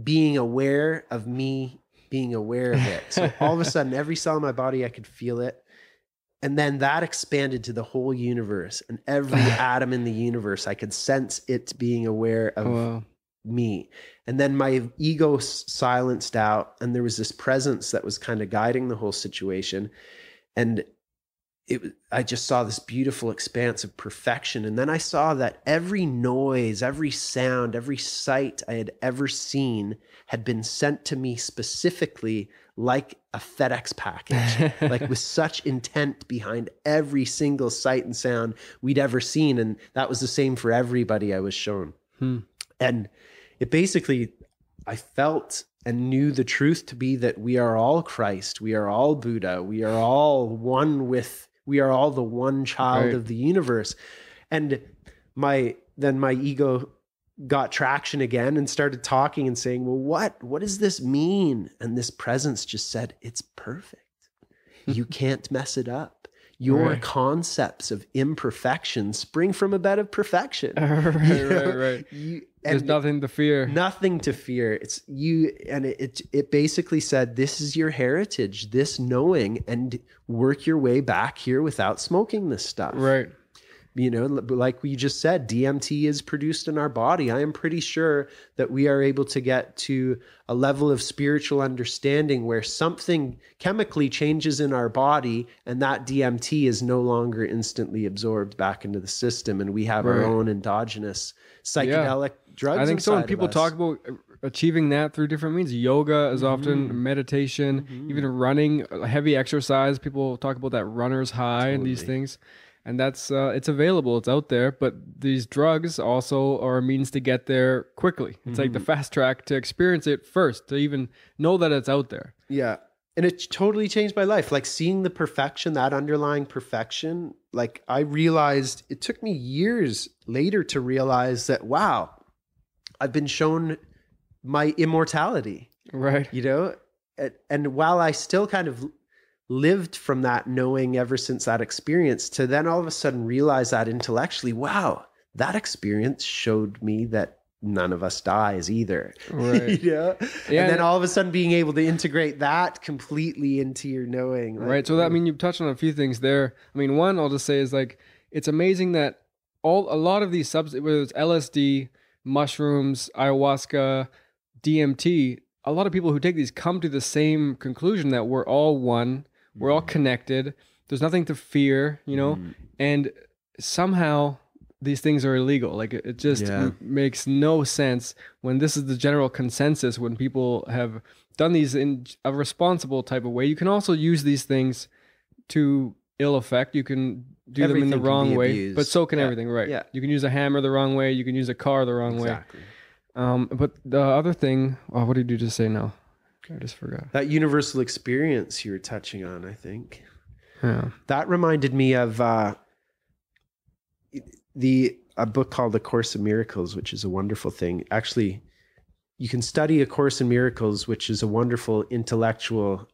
being aware of me being aware of it. So all of a sudden, every cell in my body, I could feel it. And then that expanded to the whole universe, and every atom in the universe, I could sense it being aware of me. And then my ego silenced out, and there was this presence that was kind of guiding the whole situation. And I just saw this beautiful expanse of perfection. And then I saw that every noise, every sound, every sight I had ever seen had been sent to me specifically like a FedEx package, like with such intent behind every single sight and sound we'd ever seen. And that was the same for everybody I was shown. And it basically, I felt and knew the truth to be that we are all Christ, we are all Buddha, we are all the one child of the universe. And then my ego got traction again and started talking and saying, well, what does this mean? And this presence just said, it's perfect. You can't mess it up. Your concepts of imperfection spring from a bed of perfection. Right. There's nothing to fear. Nothing to fear. It's you. And it basically said, this is your heritage, this knowing, and work your way back here without smoking this stuff. Right. Like we just said, DMT is produced in our body. I am pretty sure that we are able to get to a level of spiritual understanding where something chemically changes in our body, and that DMT is no longer instantly absorbed back into the system, and we have our own endogenous psychedelic drugs. I think so. When people talk about achieving that through different means, yoga is often meditation, even running, heavy exercise. People talk about that runner's high and these things. And that's, it's available, it's out there, but these drugs also are a means to get there quickly. It's like the fast track to experience it first, to even know that it's out there. Yeah. And it totally changed my life. Like seeing the perfection, that underlying perfection, like I realized, it took me years later to realize that, wow, I've been shown my immortality. Right. And while I still kind of lived from that knowing ever since that experience, to then all of a sudden realize that intellectually, wow, that experience showed me that none of us dies either. Right. And then all of a sudden being able to integrate that completely into your knowing. Right. So that, you've touched on a few things there. One, I'll just say is like, it's amazing that a lot of these substances, whether it's LSD, mushrooms, ayahuasca, DMT, a lot of people who take these come to the same conclusion that we're all one, we're all connected, there's nothing to fear, you know, and somehow these things are illegal. Like it just makes no sense when this is the general consensus, when people have done these in a responsible type of way. You can also use these things to ill effect. You can do everything them in the wrong way, abused. But so can everything, right? Yeah. You can use a hammer the wrong way. You can use a car the wrong way. But the other thing, what did you just say now? I just forgot. That universal experience you were touching on, I think. Yeah. That reminded me of a book called A Course in Miracles, which is a wonderful thing. Actually, you can study A Course in Miracles, which is a wonderful intellectual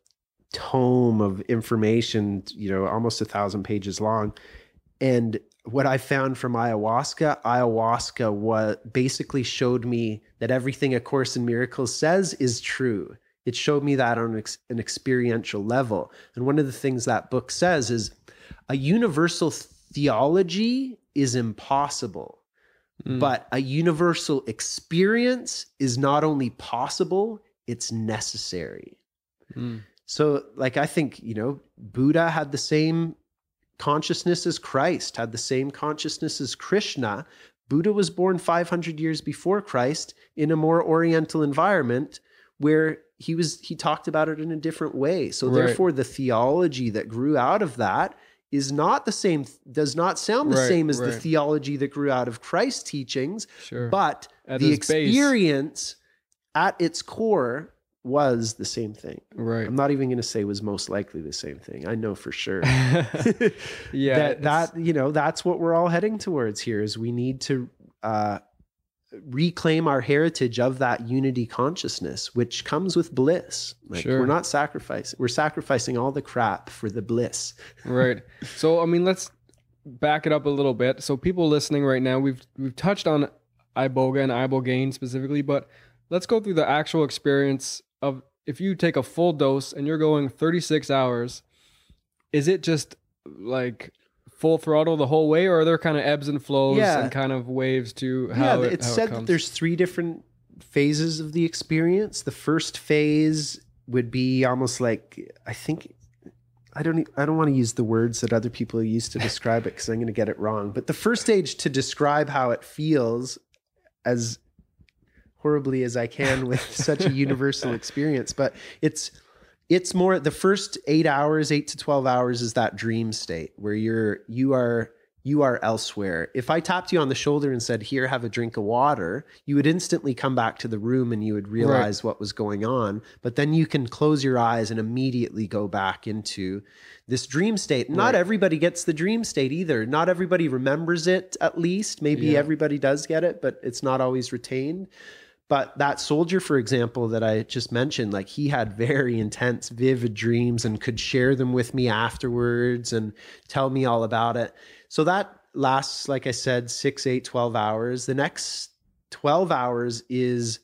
tome of information, you know, almost 1,000 pages long. And what I found from ayahuasca basically showed me that everything A Course in Miracles says is true. It showed me that on an experiential level. And one of the things that book says is a universal theology is impossible, but a universal experience is not only possible, it's necessary. So like, I think, you know, Buddha had the same consciousness as Christ, had the same consciousness as Krishna. Buddha was born 500 years before Christ in a more Oriental environment where he talked about it in a different way. So therefore the theology that grew out of that is not the same, does not sound the same as the theology that grew out of Christ's teachings, but the experience at its core was the same thing. Right. I'm not even going to say was most likely the same thing. I know for sure. that you know, that's what we're all heading towards here, is we need to reclaim our heritage of that unity consciousness, which comes with bliss. Like we're not sacrificing, we're sacrificing all the crap for the bliss. Right. So, I mean, let's back it up a little bit. So people listening right now, we've touched on Iboga and Ibogaine specifically, but let's go through the actual experience of, if you take a full dose and you're going 36 hours, is it just like full throttle the whole way, or are there kind of ebbs and flows and kind of waves to how it's said that there's 3 different phases of the experience. The first phase would be almost like, I think, I don't want to use the words that other people use to describe it because I'm going to get it wrong. But the first stage, to describe how it feels as horribly as I can with such a universal experience, but it's more, the first 8 to 12 hours is that dream state where you are elsewhere. If I tapped you on the shoulder and said, "Here, have a drink of water," you would instantly come back to the room and you would realize what was going on. But then you can close your eyes and immediately go back into this dream state. Not everybody gets the dream state either. Not everybody remembers it, at least. Maybe everybody does get it, but it's not always retained. But that soldier, for example, that I just mentioned, like, he had very intense, vivid dreams and could share them with me afterwards and tell me all about it. So that lasts, like I said, 6, 8, 12 hours. The next 12 hours is,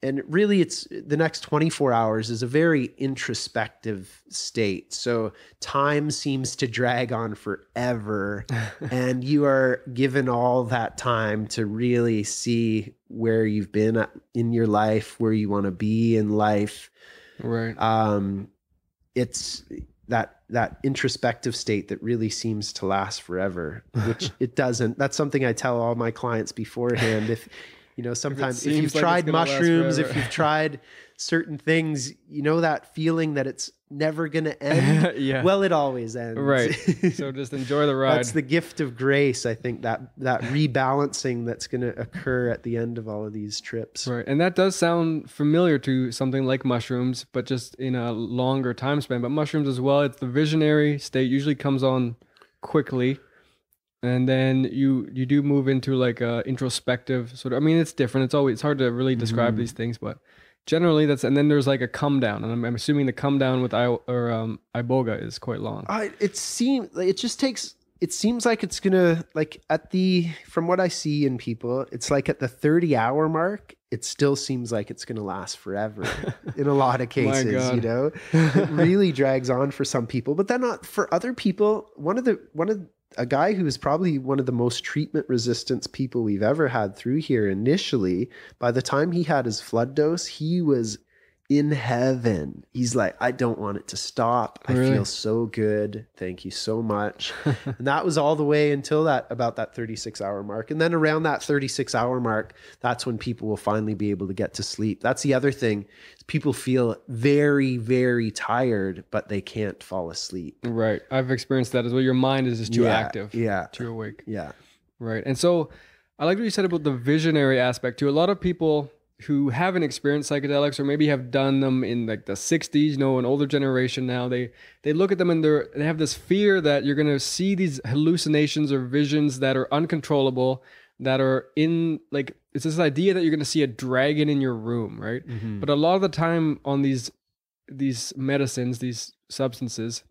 and really it's the next 24 hours is a very introspective state. So time seems to drag on forever and you are given all that time to really see where you've been in your life, where you want to be in life. Right. It's that introspective state that really seems to last forever, which it doesn't. That's something I tell all my clients beforehand. If, you know, sometimes if you've tried mushrooms, if you've tried certain things, you know, that feeling that it's never going to end. Well, it always ends. Right. So just enjoy the ride. That's the gift of grace. I think that rebalancing that's going to occur at the end of all of these trips. Right. And that does sound familiar to something like mushrooms, but just in a longer time span. But mushrooms as well, it's the visionary state, usually comes on quickly. And then you do move into like a introspective sort of, I mean, it's different. It's hard to really describe these things, but generally that's, and then there's like a come down. And I'm assuming the come down with Iboga is quite long. It seems like it's gonna, like, from what I see in people, it's like at the 30-hour mark, it still seems like it's gonna last forever in a lot of cases, you know. It really drags on for some people, but then not for other people. One of the a guy who was probably one of the most treatment resistant people we've ever had through here initially, by the time he had his flood dose, he was in heaven. He's like, I don't want it to stop. Really? I feel so good. Thank you so much. And that was all the way until about that 36-hour mark. And then around that 36-hour mark, that's when people will finally be able to get to sleep. That's the other thing. People feel very, very tired, but they can't fall asleep. Right. I've experienced that as well. Your mind is just too active. Too awake. Yeah. Right. And so I like what you said about the visionary aspect too. A lot of people who haven't experienced psychedelics or maybe have done them in like the 60s, an older generation now, they look at them and they have this fear that you're going to see these hallucinations or visions that are uncontrollable, that are in like, it's this idea that you're going to see a dragon in your room, right? Mm-hmm. But a lot of the time on these medicines, these substances,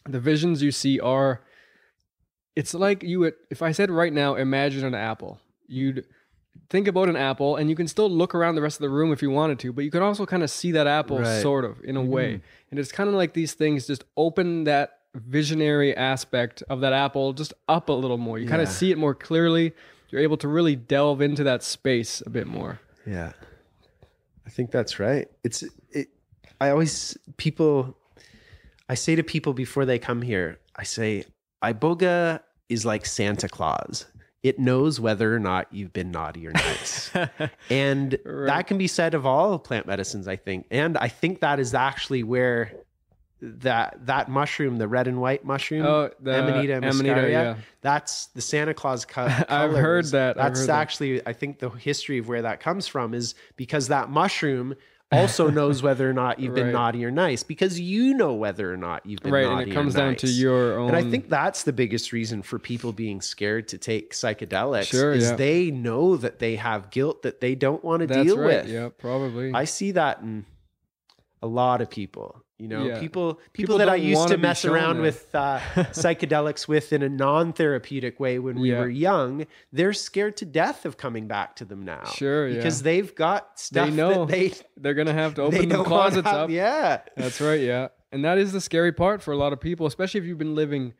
the visions you see are, it's like if I said right now, imagine an apple, you'd think about an apple and you can still look around the rest of the room if you wanted to, but you can also kind of see that apple sort of in a way. And it's kind of like these things just open that visionary aspect of that apple just up a little more. You kind of see it more clearly. You're able to really delve into that space a bit more. Yeah. I think that's right. I say to people before they come here, I say, Iboga is like Santa Claus. It knows whether or not you've been naughty or nice. And that can be said of all plant medicines, I think. And I think that is actually where that mushroom, the red and white mushroom, Amanita muscaria, that's the Santa Claus colors. I've heard that. That's actually, I think the history of where that comes from is because that mushroom also knows whether or not you've been naughty or nice, because you know whether or not you've been naughty or nice. And it comes down to your own. And I think that's the biggest reason for people being scared to take psychedelics is they know that they have guilt that they don't want to deal with. Yeah, probably. I see that in a lot of people. People that I used to mess around with psychedelics with in a non-therapeutic way when we were young, they're scared to death of coming back to them now. Because they've got stuff they know that they're going to have to open the closets up. Yeah. That's right, yeah. And that is the scary part for a lot of people, especially if you've been living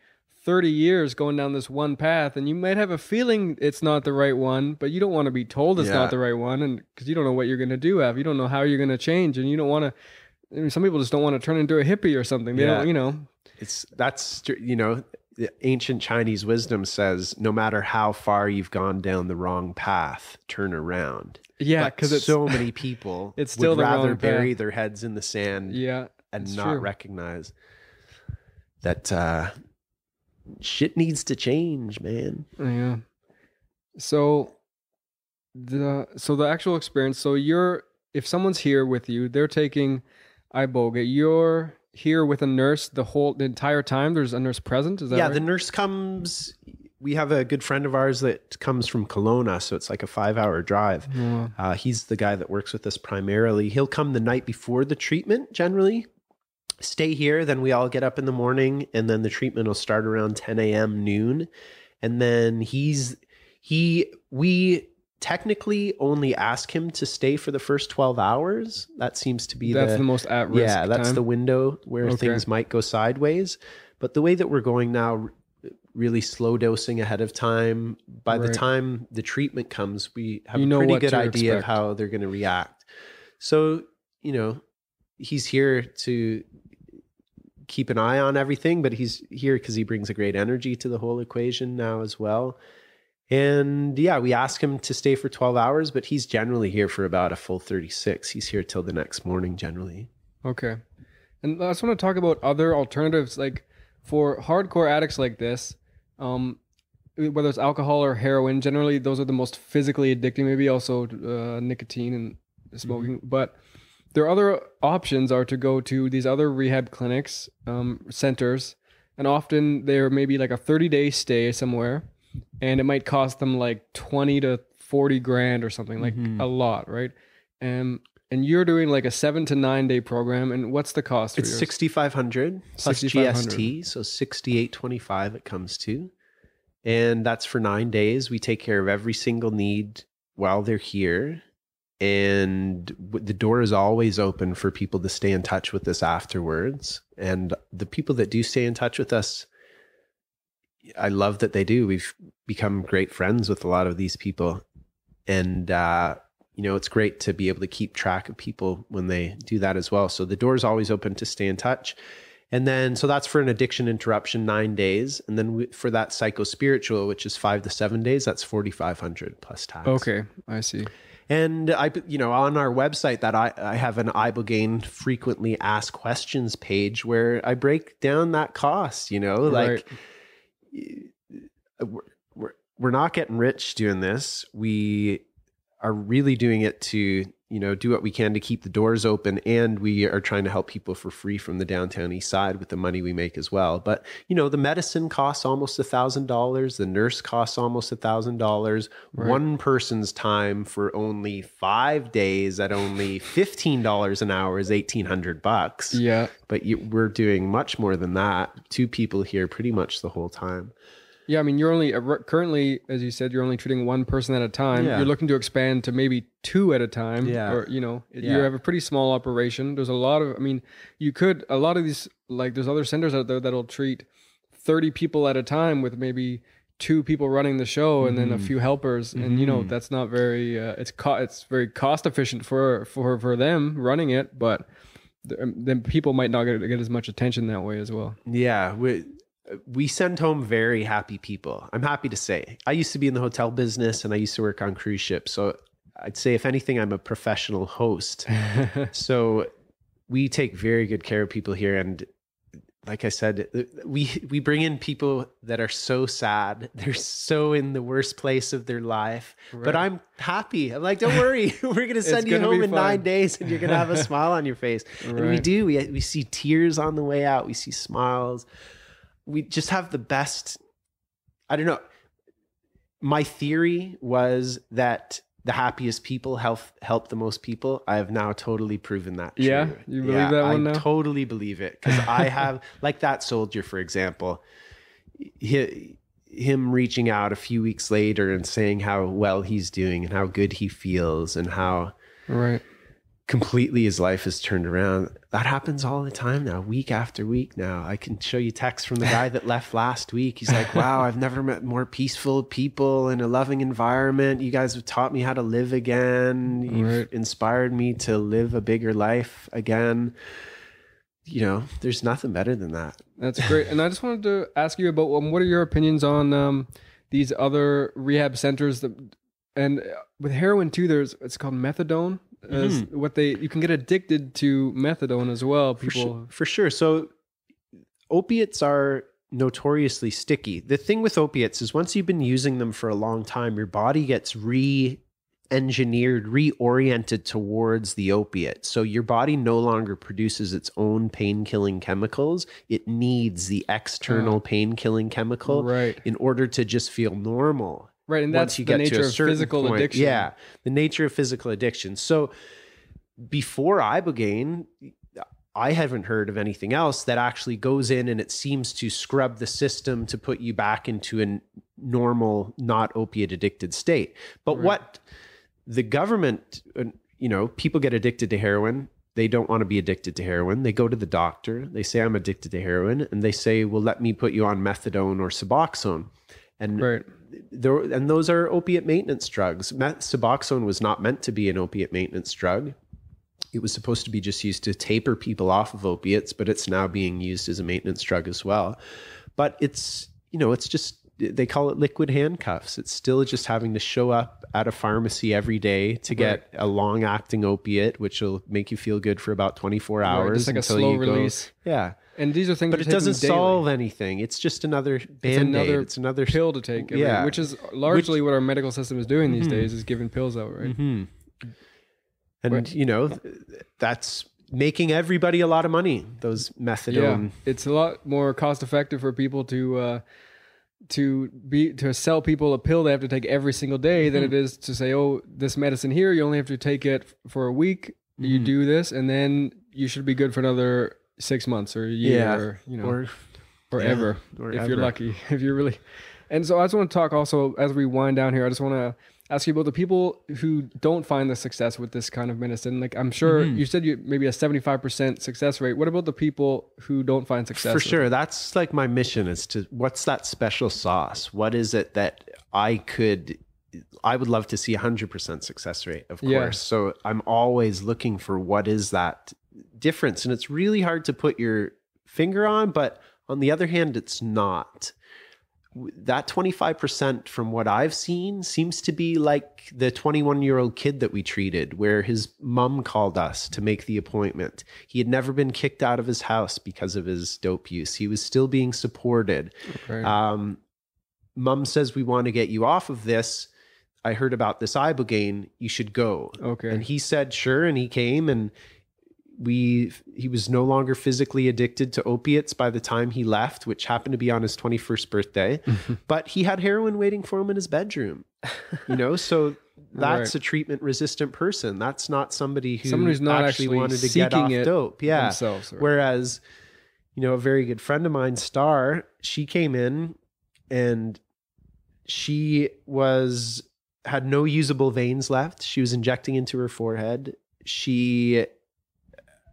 30 years going down this one path and you might have a feeling it's not the right one, but you don't want to be told it's not the right one, and because you don't know what you're going to do, you don't know how you're going to change, and you don't want to. I mean, some people just don't want to turn into a hippie or something. They don't, the ancient Chinese wisdom says, no matter how far you've gone down the wrong path, turn around. Yeah, because so many people it's still would rather bury their heads in the sand and not recognize that shit needs to change, man. Yeah. So the actual experience, if someone's here with you, they're taking Iboga, you're here with a nurse the entire time. There's a nurse present. Is that right? The nurse comes. We have a good friend of ours that comes from Kelowna, so it's like a 5-hour drive. He's the guy that works with us primarily. He'll come the night before the treatment, generally. Stay here, then we all get up in the morning, and then the treatment will start around 10 a.m. noon. And then we technically only ask him to stay for the first 12 hours. That seems to be the most at risk. Yeah, that's time. The window where things might go sideways. But the way that we're going now, really slow dosing ahead of time. By the time the treatment comes, we have a pretty good idea of how they're going to react. So, he's here to keep an eye on everything, but he's here because he brings a great energy to the whole equation now as well. And we ask him to stay for 12 hours, but he's generally here for about a full 36. He's here till the next morning generally. Okay. And I just want to talk about other alternatives, like for hardcore addicts like this, whether it's alcohol or heroin, generally those are the most physically addicting, maybe also nicotine and smoking. Mm-hmm. But their other options are to go to these other rehab clinics, centers, and often they're maybe like a 30-day stay somewhere. And it might cost them like 20 to 40 grand or something, like a lot, right? And you're doing like a 7 to 9 day program. And what's the cost? It's $6,500 plus GST, so $6,825 it comes to. And that's for 9 days. We take care of every single need while they're here. And the door is always open for people to stay in touch with us afterwards. And the people that do stay in touch with us, I love that they do. We've become great friends with a lot of these people. And, it's great to be able to keep track of people when they do that as well. So the door is always open to stay in touch. And then, so that's for an addiction interruption, 9 days. And then for that psychospiritual, which is 5 to 7 days, that's 4,500 plus tax. Okay, I see. And on our website that I have an Ibogaine frequently asked questions page where I break down that cost, like we're not getting rich doing this. We are really doing it to, do what we can to keep the doors open. And we are trying to help people for free from the downtown east side with the money we make as well. But, the medicine costs almost $1,000. The nurse costs almost $1,000. Right. One person's time for only 5 days at only $15 an hour is $1,800. Yeah. But we're doing much more than that. 2 people here pretty much the whole time. Yeah, I mean, you're only currently, as you said, you're only treating one person at a time. Yeah. You're looking to expand to maybe 2 at a time. Yeah. Or, you have a pretty small operation. There's a lot of, a lot of these, like there's other centers out there that'll treat 30 people at a time with maybe 2 people running the show and then a few helpers. And, that's not very, it's very cost efficient for them running it, but then people might not get as much attention that way as well. Yeah. We send home very happy people. I'm happy to say. I used to be in the hotel business and I used to work on cruise ships. So I'd say, if anything, I'm a professional host. So we take very good care of people here. And like I said, we bring in people that are so sad. They're so in the worst place of their life. Right. But I'm happy. I'm like, don't worry. We're going to send you home in 9 days and you're going to have a smile on your face. Right. And we do. We see tears on the way out. We see smiles. We just have the best, I don't know. My theory was that the happiest people help the most people. I have now totally proven that true. Yeah, you believe that one now? I totally believe it. Because I have, like that soldier, for example, him reaching out a few weeks later and saying how well he's doing and how good he feels and how completely his life has turned around. That happens all the time now, week after week now. I can show you texts from the guy that left last week. He's like, wow, I've never met more peaceful people in a loving environment. You guys have taught me how to live again. You've inspired me to live a bigger life again. There's nothing better than that. That's great. And I just wanted to ask you about what are your opinions on these other rehab centers and with heroin too, it's called methadone. You can get addicted to methadone as well. People for sure. So opiates are notoriously sticky. The thing with opiates is once you've been using them for a long time, your body gets re-engineered, reoriented towards the opiate. So your body no longer produces its own pain-killing chemicals. It needs the external pain-killing chemical in order to just feel normal. Right, and that's the nature of physical addiction. Yeah, the nature of physical addiction. So before Ibogaine, I haven't heard of anything else that actually goes in and it seems to scrub the system to put you back into a normal, not opiate addicted state. But what the government, people get addicted to heroin. They don't want to be addicted to heroin. They go to the doctor. They say, I'm addicted to heroin. And they say, well, let me put you on methadone or Suboxone. And those are opiate maintenance drugs. Suboxone was not meant to be an opiate maintenance drug. It was supposed to be just used to taper people off of opiates, but it's now being used as a maintenance drug as well. But it's just, they call it liquid handcuffs. It's still just having to show up at a pharmacy every day to get a long-acting opiate, which will make you feel good for about 24 hours. It's like a slow release. Yeah. And these are things, but it doesn't solve anything. It's just another Band-Aid. It's another pill to take. Which is largely what our medical system is doing these days, is giving pills out, right? And that's making everybody a lot of money. Those methadone. Yeah, it's a lot more cost effective for people to sell people a pill they have to take every single day than it is to say, oh, this medicine here, you only have to take it for a week. You do this, and then you should be good for another 6 months or a year, or ever, if you're lucky, if you're really. And so I just want to talk also, as we wind down here, I just want to ask you about the people who don't find the success with this kind of medicine. Like, I'm sure you said you maybe a 75% success rate. What about the people who don't find success? For sure. That's like my mission, is to, what's that special sauce? What is it that I would love to see 100% success rate, of course. So I'm always looking for what is that difference. And it's really hard to put your finger on, but on the other hand, it's not. That 25% from what I've seen seems to be like the 21-year-old kid that we treated, where his mom called us to make the appointment. He had never been kicked out of his house because of his dope use. He was still being supported. Okay. Mom says, we want to get you off of this. I heard about this Ibogaine. You should go. Okay. And he said, sure. And he came, and he was no longer physically addicted to opiates by the time he left, which happened to be on his 21st birthday. But he had heroin waiting for him in his bedroom, so that's a treatment resistant person. That's not somebody who's not actually wanted to get off dope. Yeah. Themselves, right? Whereas, a very good friend of mine, Star, she came in and she had no usable veins left. She was injecting into her forehead. She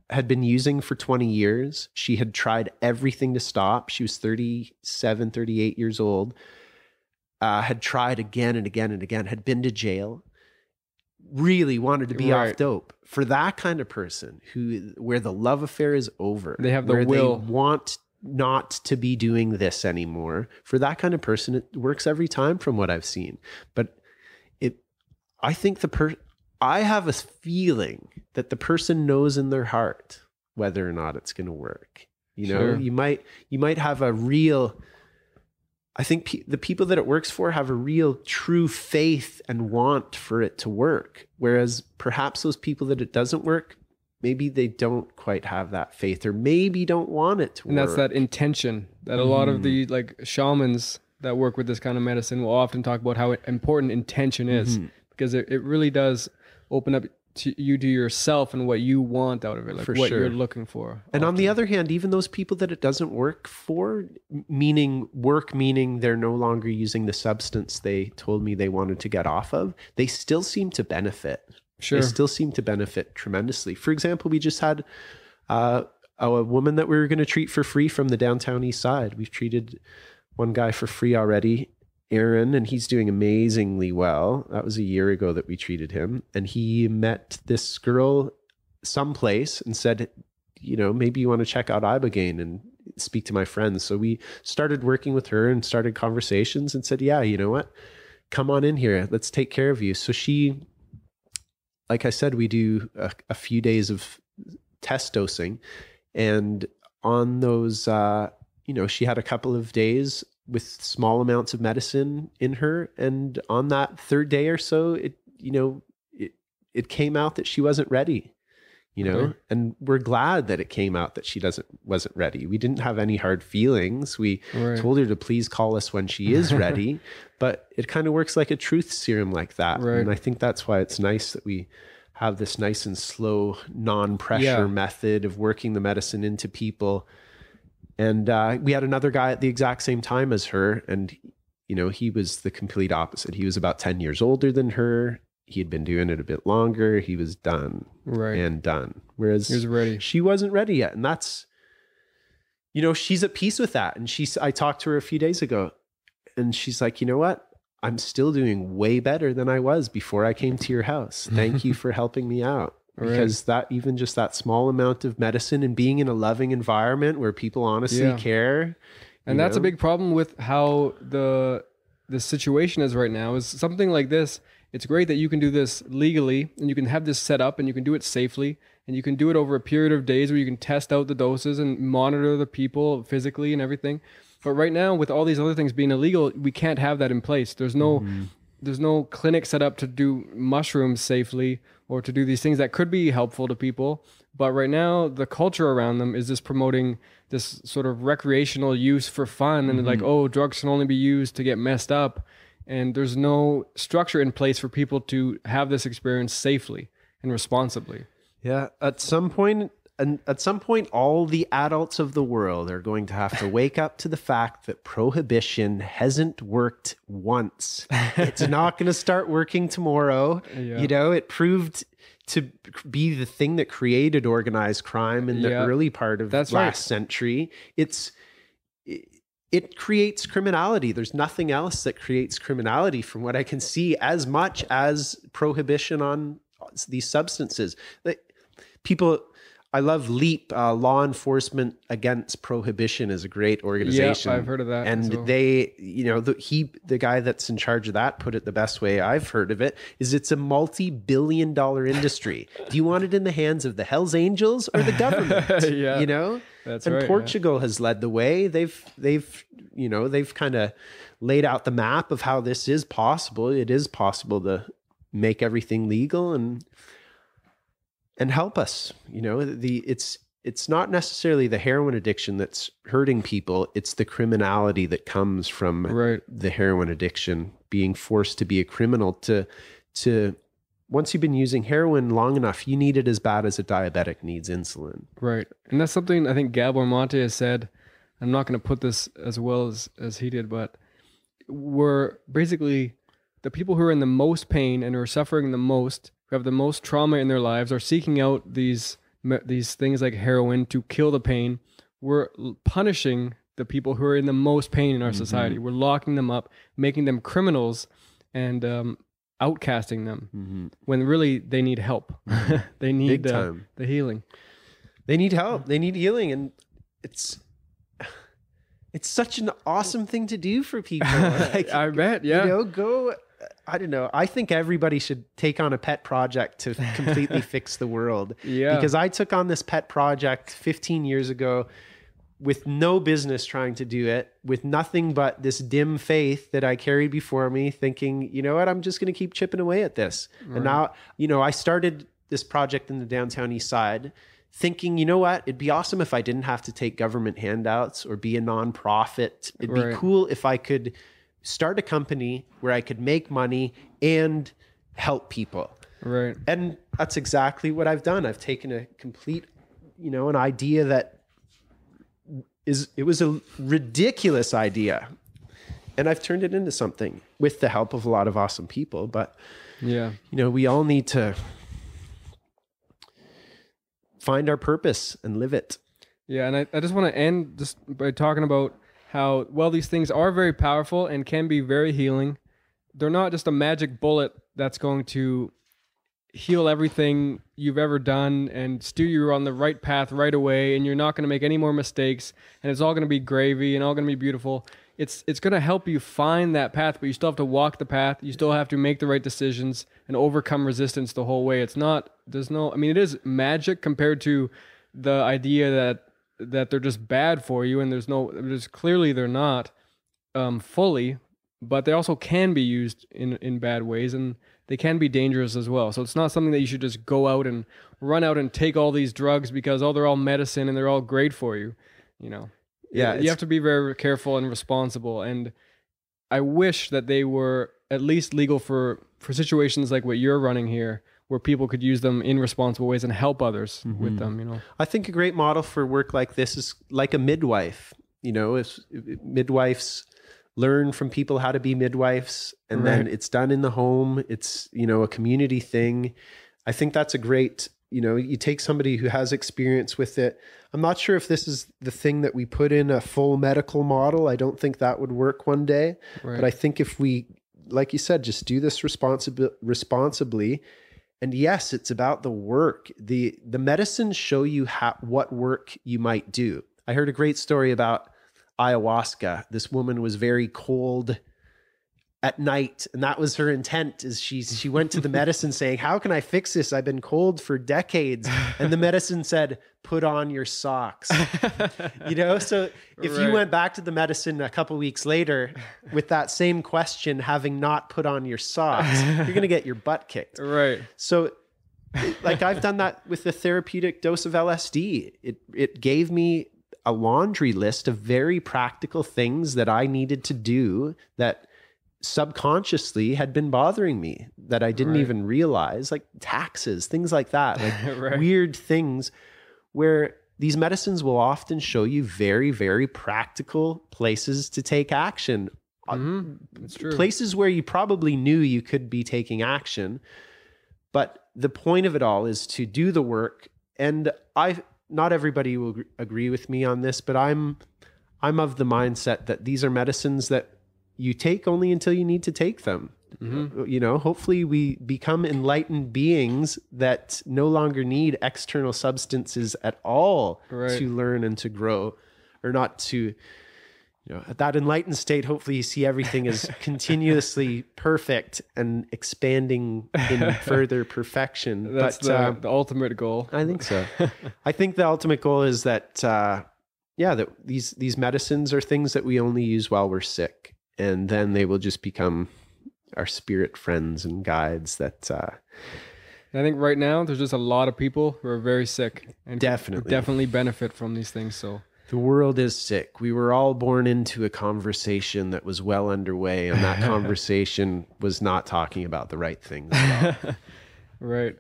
had been using for 20 years. She had tried everything to stop. She was 37, 38 years old. Had tried again and again and again, had been to jail, really wanted to be off dope. For that kind of person where the love affair is over, they have the will. They want not to be doing this anymore. For that kind of person, it works every time from what I've seen. But I think I have a feeling that the person knows in their heart whether or not it's going to work. Sure. You might have a real, I think the people that it works for have a real true faith and want for it to work. Whereas perhaps those people that it doesn't work, maybe they don't quite have that faith, or maybe don't want it to work. And that's that intention that a lot of the shamans that work with this kind of medicine will often talk about how important intention is. Because it really does open up to yourself and what you want out of it, like what you're looking for. And on the other hand, even those people that it doesn't work for, meaning they're no longer using the substance they told me they wanted to get off of, they still seem to benefit. Sure. They still seem to benefit tremendously. For example, we just had a woman that we were going to treat for free from the downtown east side. We've treated one guy for free already, Aaron, and he's doing amazingly well. That was a year ago that we treated him. And he met this girl someplace and said, maybe you want to check out Ibogaine and speak to my friends. So we started working with her and started conversations and said, yeah, you know what? Come on in here. Let's take care of you. So she, like I said, we do a few days of test dosing. And on those, she had a couple of days with small amounts of medicine in her. And on that third day or so, it came out that she wasn't ready, and we're glad that it came out that she wasn't ready. We didn't have any hard feelings. We told her to please call us when she is ready, but it kind of works like a truth serum like that. Right. And I think that's why it's nice that we have this nice and slow, non-pressure method of working the medicine into people. And we had another guy at the exact same time as her. And, he was the complete opposite. He was about 10 years older than her. He had been doing it a bit longer. He was done and done. Whereas he was ready. She wasn't ready yet. And that's, she's at peace with that. And I talked to her a few days ago and she's like, you know what? I'm still doing way better than I was before I came to your house. Thank you for helping me out. Because even just that small amount of medicine and being in a loving environment where people honestly care. And that's a big problem with how the situation is right now, is something like this. It's great that you can do this legally and you can have this set up and you can do it safely and you can do it over a period of days where you can test out the doses and monitor the people physically and everything. But right now, with all these other things being illegal, we can't have that in place. There's no clinic set up to do mushrooms safely or to do these things that could be helpful to people. But right now, the culture around them is just promoting this sort of recreational use for fun. And like, drugs can only be used to get messed up. And there's no structure in place for people to have this experience safely and responsibly. Yeah. At some point, and at some point, all the adults of the world are going to have to wake up to the fact that prohibition hasn't worked once. It's not going to start working tomorrow. Yeah. You know, it proved to be the thing that created organized crime in the early part of last century. It creates criminality. There's nothing else that creates criminality from what I can see as much as prohibition on these substances. I love LEAP, Law Enforcement Against Prohibition is a great organization. Yeah, I've heard of that. And they, you know, the guy that's in charge of that put it the best way I've heard of it is it's a multi-billion-dollar industry. Do you want it in the hands of the Hells Angels or the government? You know? That's and right. Portugal has led the way. They've kind of laid out the map of how this is possible. It is possible to make everything legal and help us. You know, it's not necessarily the heroin addiction that's hurting people. It's the criminality that comes from the heroin addiction, being forced to be a criminal to once you've been using heroin long enough, you need it as bad as a diabetic needs insulin. Right. And that's something I think Gabor Maté has said. I'm not going to put this as well as he did, but we're basically the people who are in the most pain and who are suffering the most, who have the most trauma in their lives, are seeking out these things like heroin to kill the pain. We're punishing the people who are in the most pain in our society. We're locking them up, making them criminals, and outcasting them when really they need help. They need the healing. They need help. They need healing, and it's such an awesome thing to do for people. Like, I bet, yeah. You know, I don't know. I think everybody should take on a pet project to completely fix the world. Yeah. Because I took on this pet project 15 years ago with no business trying to do it, with nothing but this dim faith that I carried before me, thinking, you know what, I'm just going to keep chipping away at this. Right. And now, you know, I started this project in the downtown east side thinking, you know what, it'd be awesome if I didn't have to take government handouts or be a nonprofit. It'd be cool if I could start a company where I could make money and help people. Right. And that's exactly what I've done. I've taken a complete, you know, an idea that it was a ridiculous idea, and I've turned it into something with the help of a lot of awesome people. But yeah, you know, we all need to find our purpose and live it. Yeah. And I just want to end just by talking about how, well, these things are very powerful and can be very healing. They're not just a magic bullet that's going to heal everything you've ever done and steer you on the right path right away, and you're not going to make any more mistakes, and it's all going to be gravy and all going to be beautiful. It's going to help you find that path, but you still have to walk the path. You still have to make the right decisions and overcome resistance the whole way. It is magic compared to the idea that they're just bad for you, and clearly they're not fully, but they also can be used in bad ways, and they can be dangerous as well. So it's not something that you should just go out and run out and take all these drugs because, they're all medicine and they're all great for you, you know. Yeah, you have to be very careful and responsible, and I wish that they were at least legal for situations like what you're running here, where people could use them in responsible ways and help others with them, you know. I think a great model for work like this is like a midwife. You know, if midwives learn from people how to be midwives, and then it's done in the home. It's, you know, a community thing. I think that's a great, you know, you take somebody who has experience with it. I'm not sure if this is the thing that we put in a full medical model. I don't think that would work one day. But I think if we, like you said, just do this responsibly. And yes, it's about the work. The medicines show you what work you might do. I heard a great story about ayahuasca. This woman was very cold at night, and that was her intent. Is she went to the medicine saying, how can I fix this? I've been cold for decades. And the medicine said, put on your socks. You know, so if you went back to the medicine a couple weeks later with that same question, having not put on your socks, you're going to get your butt kicked. Right. So like I've done that with the therapeutic dose of LSD. It gave me a laundry list of very practical things that I needed to do that subconsciously had been bothering me, that I didn't even realize, like taxes, things like that, like weird things where these medicines will often show you very, very practical places to take action. It's true. Places where you probably knew you could be taking action. But the point of it all is to do the work. And not everybody will agree with me on this, but I'm of the mindset that these are medicines that you take only until you need to take them. You know, hopefully we become enlightened beings that no longer need external substances at all to learn and to grow, or not to, you know, at that enlightened state, hopefully you see everything as continuously perfect and expanding in further perfection. That's the ultimate goal. I think so. I think the ultimate goal is that, that these medicines are things that we only use while we're sick, and then they will just become our spirit friends and guides that I think right now there's just a lot of people who are very sick and definitely benefit from these things. So the world is sick. We were all born into a conversation that was well underway, and that conversation was not talking about the right things at all. Right.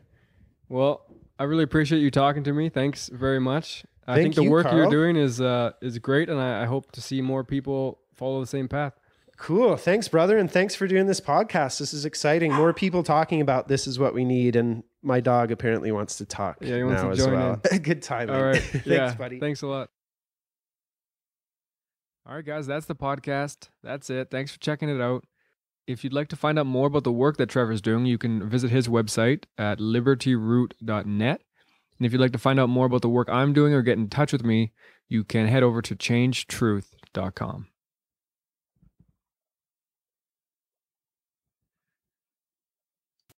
Well, I really appreciate you talking to me. Thanks very much. I think the work Carl. you're doing is great, and I hope to see more people follow the same path. Cool. Thanks, brother. And thanks for doing this podcast. This is exciting. More people talking about this is what we need. And my dog apparently wants to talk he wants now to join as well. Good timing. All right. Thanks, buddy. Thanks a lot. All right, guys, that's the podcast. That's it. Thanks for checking it out. If you'd like to find out more about the work that Trevor's doing, you can visit his website at libertyroot.net. And if you'd like to find out more about the work I'm doing or get in touch with me, you can head over to changetruth.com.